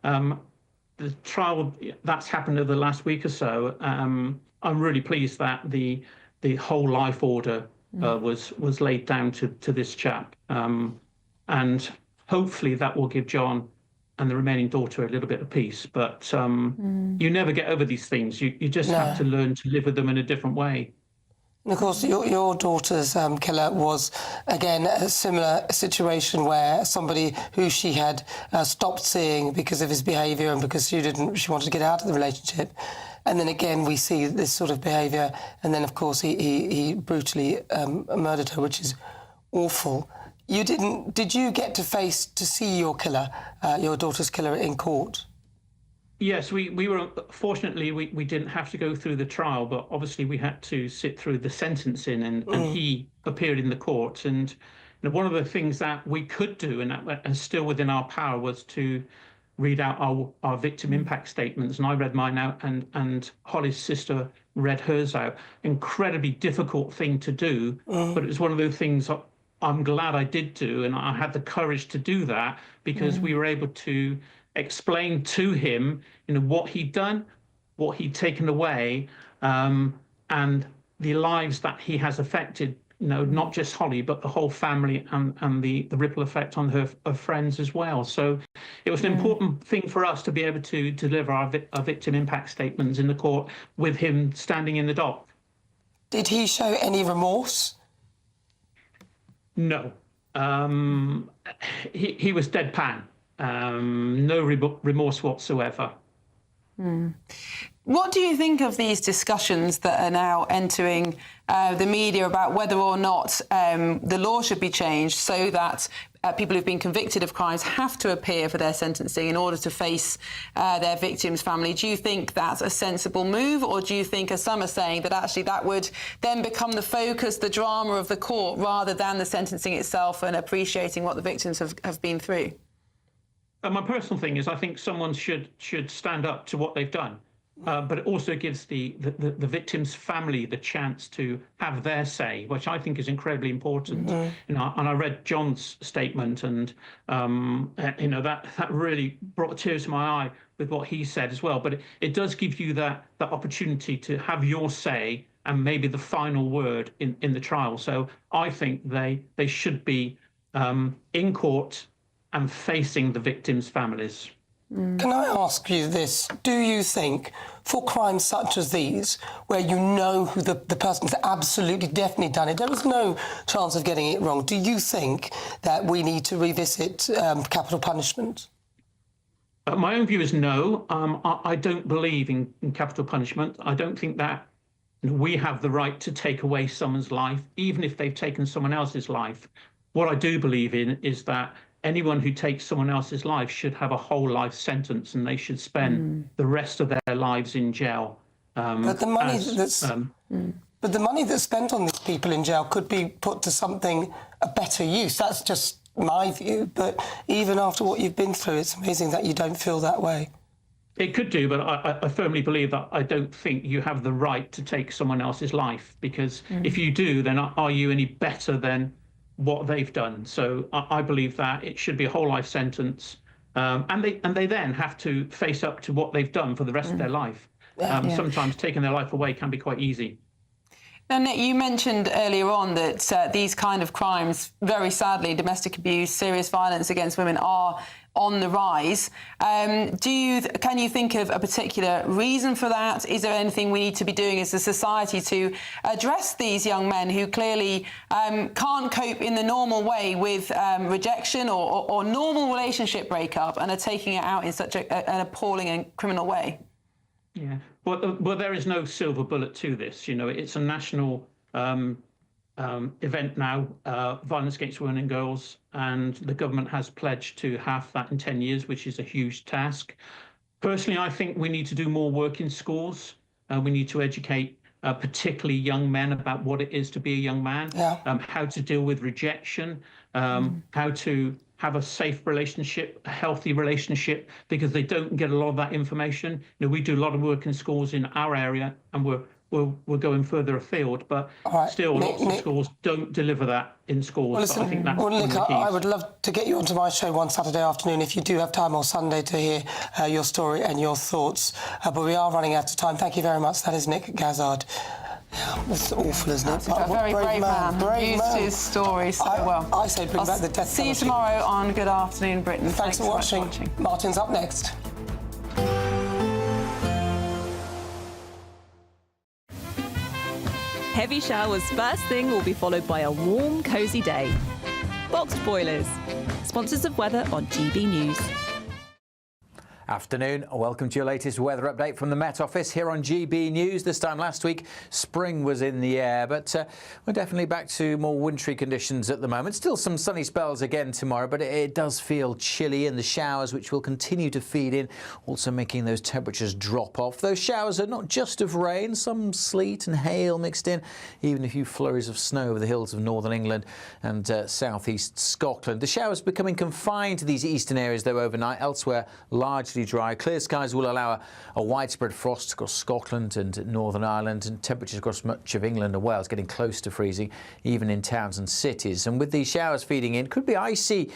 the trial that's happened over the last week or so, I'm really pleased that the whole life order was laid down to this chap. And hopefully that will give John and the remaining daughter a little bit of peace. But you never get over these things. You just have to learn to live with them in a different way. And of course, your daughter's killer was, again, a similar situation where somebody who she had stopped seeing because of his behaviour and because she wanted to get out of the relationship. And then again, we see this sort of behaviour. And then, of course, he brutally murdered her, which is awful. Did you get to see your killer, your daughter's killer, in court? Yes, we were, fortunately, we didn't have to go through the trial, but obviously we had to sit through the sentencing, and he appeared in the court. And one of the things that we could do, and still within our power, was to read out our victim impact statements. And I read mine out, and Holly's sister read hers out. Incredibly difficult thing to do, but it was one of those things I'm glad I did do, and I had the courage to do that, because we were able to explain to him, what he'd done, what he'd taken away, and the lives that he has affected, not just Holly, but the whole family, and the ripple effect on her friends as well. So it was an important thing for us to be able to deliver our victim impact statements in the court with him standing in the dock. Did he show any remorse? No. He was deadpan. No remorse whatsoever. What do you think of these discussions that are now entering the media about whether or not the law should be changed so that people who've been convicted of crimes have to appear for their sentencing in order to face their victim's family? Do you think that's a sensible move, or do you think, as some are saying, that actually that would then become the focus, the drama of the court, rather than the sentencing itself and appreciating what the victims have been through? My personal thing is, I think someone should stand up to what they've done, but it also gives the victim's family the chance to have their say, which I think is incredibly important. And I read John's statement, and that really brought tears to my eye with what he said as well. But it does give you that opportunity to have your say and maybe the final word in the trial. So I think they should be in court and facing the victims' families. Can I ask you this? Do you think, for crimes such as these, where you know who the person's absolutely, definitely done it, there was no chance of getting it wrong, do you think that we need to revisit capital punishment? My own view is no. I don't believe in capital punishment. I don't think that we have the right to take away someone's life, even if they've taken someone else's life. What I do believe in is that anyone who takes someone else's life should have a whole life sentence, and they should spend the rest of their lives in jail. But the money but the money that's spent on these people in jail could be put to something, a better use. That's just my view. But even after what you've been through, it's amazing that you don't feel that way. It could do, but I firmly believe that I don't think you have the right to take someone else's life, because if you do, then are you any better than what they've done? So I believe that it should be a whole life sentence, and they then have to face up to what they've done for the rest of their life. Sometimes taking their life away can be quite easy. Now, Nick, you mentioned earlier on that these kind of crimes, very sadly, domestic abuse, serious violence against women, are on the rise. Can you think of a particular reason for that? Is there anything we need to be doing as a society to address these young men who clearly can't cope in the normal way with rejection or normal relationship breakup and are taking it out in such an appalling and criminal way? Yeah, well, there is no silver bullet to this. You know, it's a national event now, violence against women and girls, and the government has pledged to halve that in 10 years, which is a huge task. Personally, I think we need to do more work in schools. We need to educate particularly young men about what it is to be a young man, how to deal with rejection, how to have a safe relationship, a healthy relationship, because they don't get a lot of that information. You know, we do a lot of work in schools in our area, and we're going further afield, but still lots of schools don't deliver that in schools. Well, listen, I think that's Nick, I would love to get you onto my show one Saturday afternoon if you do have time, or Sunday, to hear your story and your thoughts. But we are running out of time. Thank you very much. That is Nick Gazzard. That's awful, isn't it? A very brave man. Used his story so well. I say bring back the death penalty. See you tomorrow on Good Afternoon Britain. Thanks for watching. Martin's up next. Heavy showers first thing will be followed by a warm, cosy day. Boxed Boilers, sponsors of weather on GB News. Afternoon, welcome to your latest weather update from the Met Office here on GB News. This time last week, spring was in the air, but we're definitely back to more wintry conditions at the moment. Still some sunny spells again tomorrow, but it does feel chilly, and the showers, which will continue to feed in, also making those temperatures drop off. Those showers are not just of rain, some sleet and hail mixed in, even a few flurries of snow over the hills of northern England and southeast Scotland. The showers becoming confined to these eastern areas, though, overnight. Elsewhere, largely dry. Clear skies will allow a widespread frost across Scotland and Northern Ireland, and temperatures across much of England and Wales getting close to freezing, even in towns and cities. And with these showers feeding in, could be icy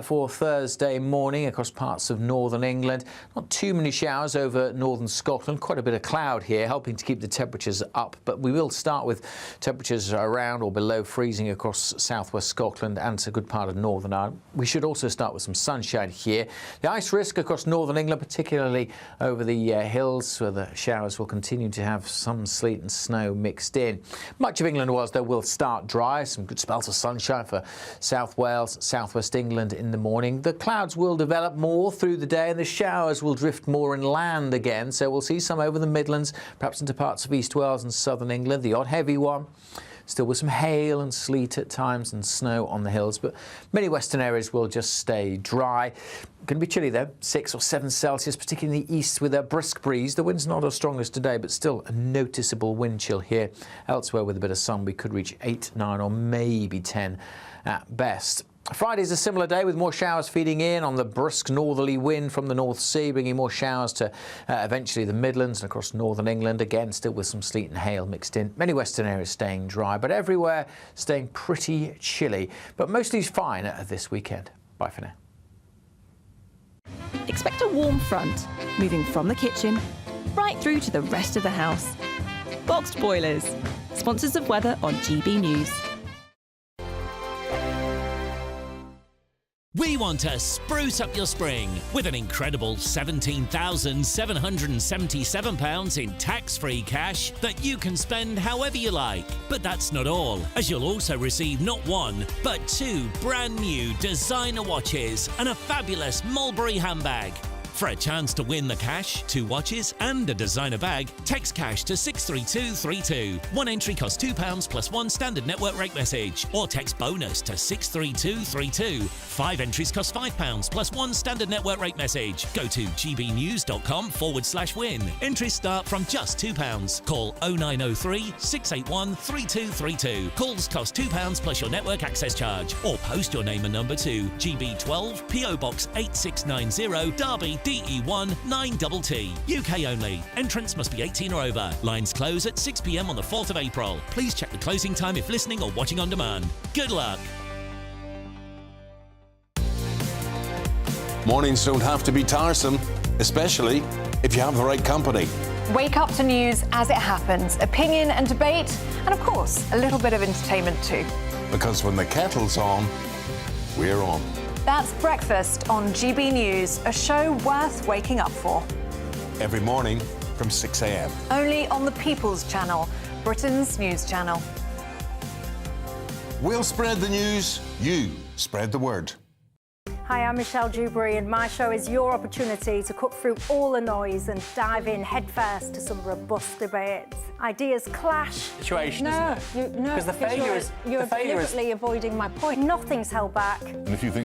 for Thursday morning across parts of northern England. Not too many showers over northern Scotland. Quite a bit of cloud here, helping to keep the temperatures up. But we will start with temperatures around or below freezing across southwest Scotland and a good part of Northern Ireland. We should also start with some sunshine here. The ice risk across northern England, particularly over the hills, where the showers will continue to have some sleet and snow mixed in. Much of England was, though, will start dry. Some good spells of sunshine for South Wales, southwest England in the morning. The clouds will develop more through the day, and the showers will drift more inland again. So we'll see some over the Midlands, perhaps into parts of East Wales and southern England. The odd heavy one. Still with some hail and sleet at times and snow on the hills, but many western areas will just stay dry. Going to be chilly though, 6 or 7 Celsius, particularly in the east with a brisk breeze. The wind's not as strong as today, but still a noticeable wind chill here. Elsewhere with a bit of sun, we could reach 8, 9 or maybe 10 at best. Friday's a similar day with more showers feeding in on the brisk northerly wind from the North Sea, bringing more showers to eventually the Midlands and across northern England, again still with some sleet and hail mixed in. Many western areas staying dry, but everywhere staying pretty chilly, but mostly fine this weekend. Bye for now. Expect a warm front, moving from the kitchen right through to the rest of the house. Boxed Boilers, sponsors of weather on GB News. We want to spruce up your spring with an incredible £17,777 in tax-free cash that you can spend however you like. But that's not all, as you'll also receive not one, but 2 brand new designer watches and a fabulous Mulberry handbag. For a chance to win the cash, 2 watches and a designer bag, text cash to 63232. One entry costs £2 plus 1 standard network rate message, or text bonus to 63232. 5 entries cost £5 plus 1 standard network rate message. Go to gbnews.com/win. Entries start from just £2. Call 0903 681 3232. Calls cost £2 plus your network access charge, or post your name and number to GB12 PO Box 8690 Derby DE1 9TT. UK only. Entrants must be 18 or over. Lines close at 6 p.m. on the 4th of April. Please check the closing time if listening or watching on demand. Good luck. Mornings don't have to be tiresome, especially if you have the right company. Wake up to news as it happens, opinion and debate, and of course, a little bit of entertainment too. Because when the kettle's on, we're on. That's Breakfast on GB News, a show worth waking up for. Every morning from 6 a.m. Only on the People's Channel, Britain's news channel. We'll spread the news, you spread the word. Hi, I'm Michelle Dewberry, and my show is your opportunity to cut through all the noise and dive in headfirst to some robust debates. Ideas clash. Situation, no, isn't it? No, because the failure is you're deliberately avoiding my point. Nothing's held back. And if you think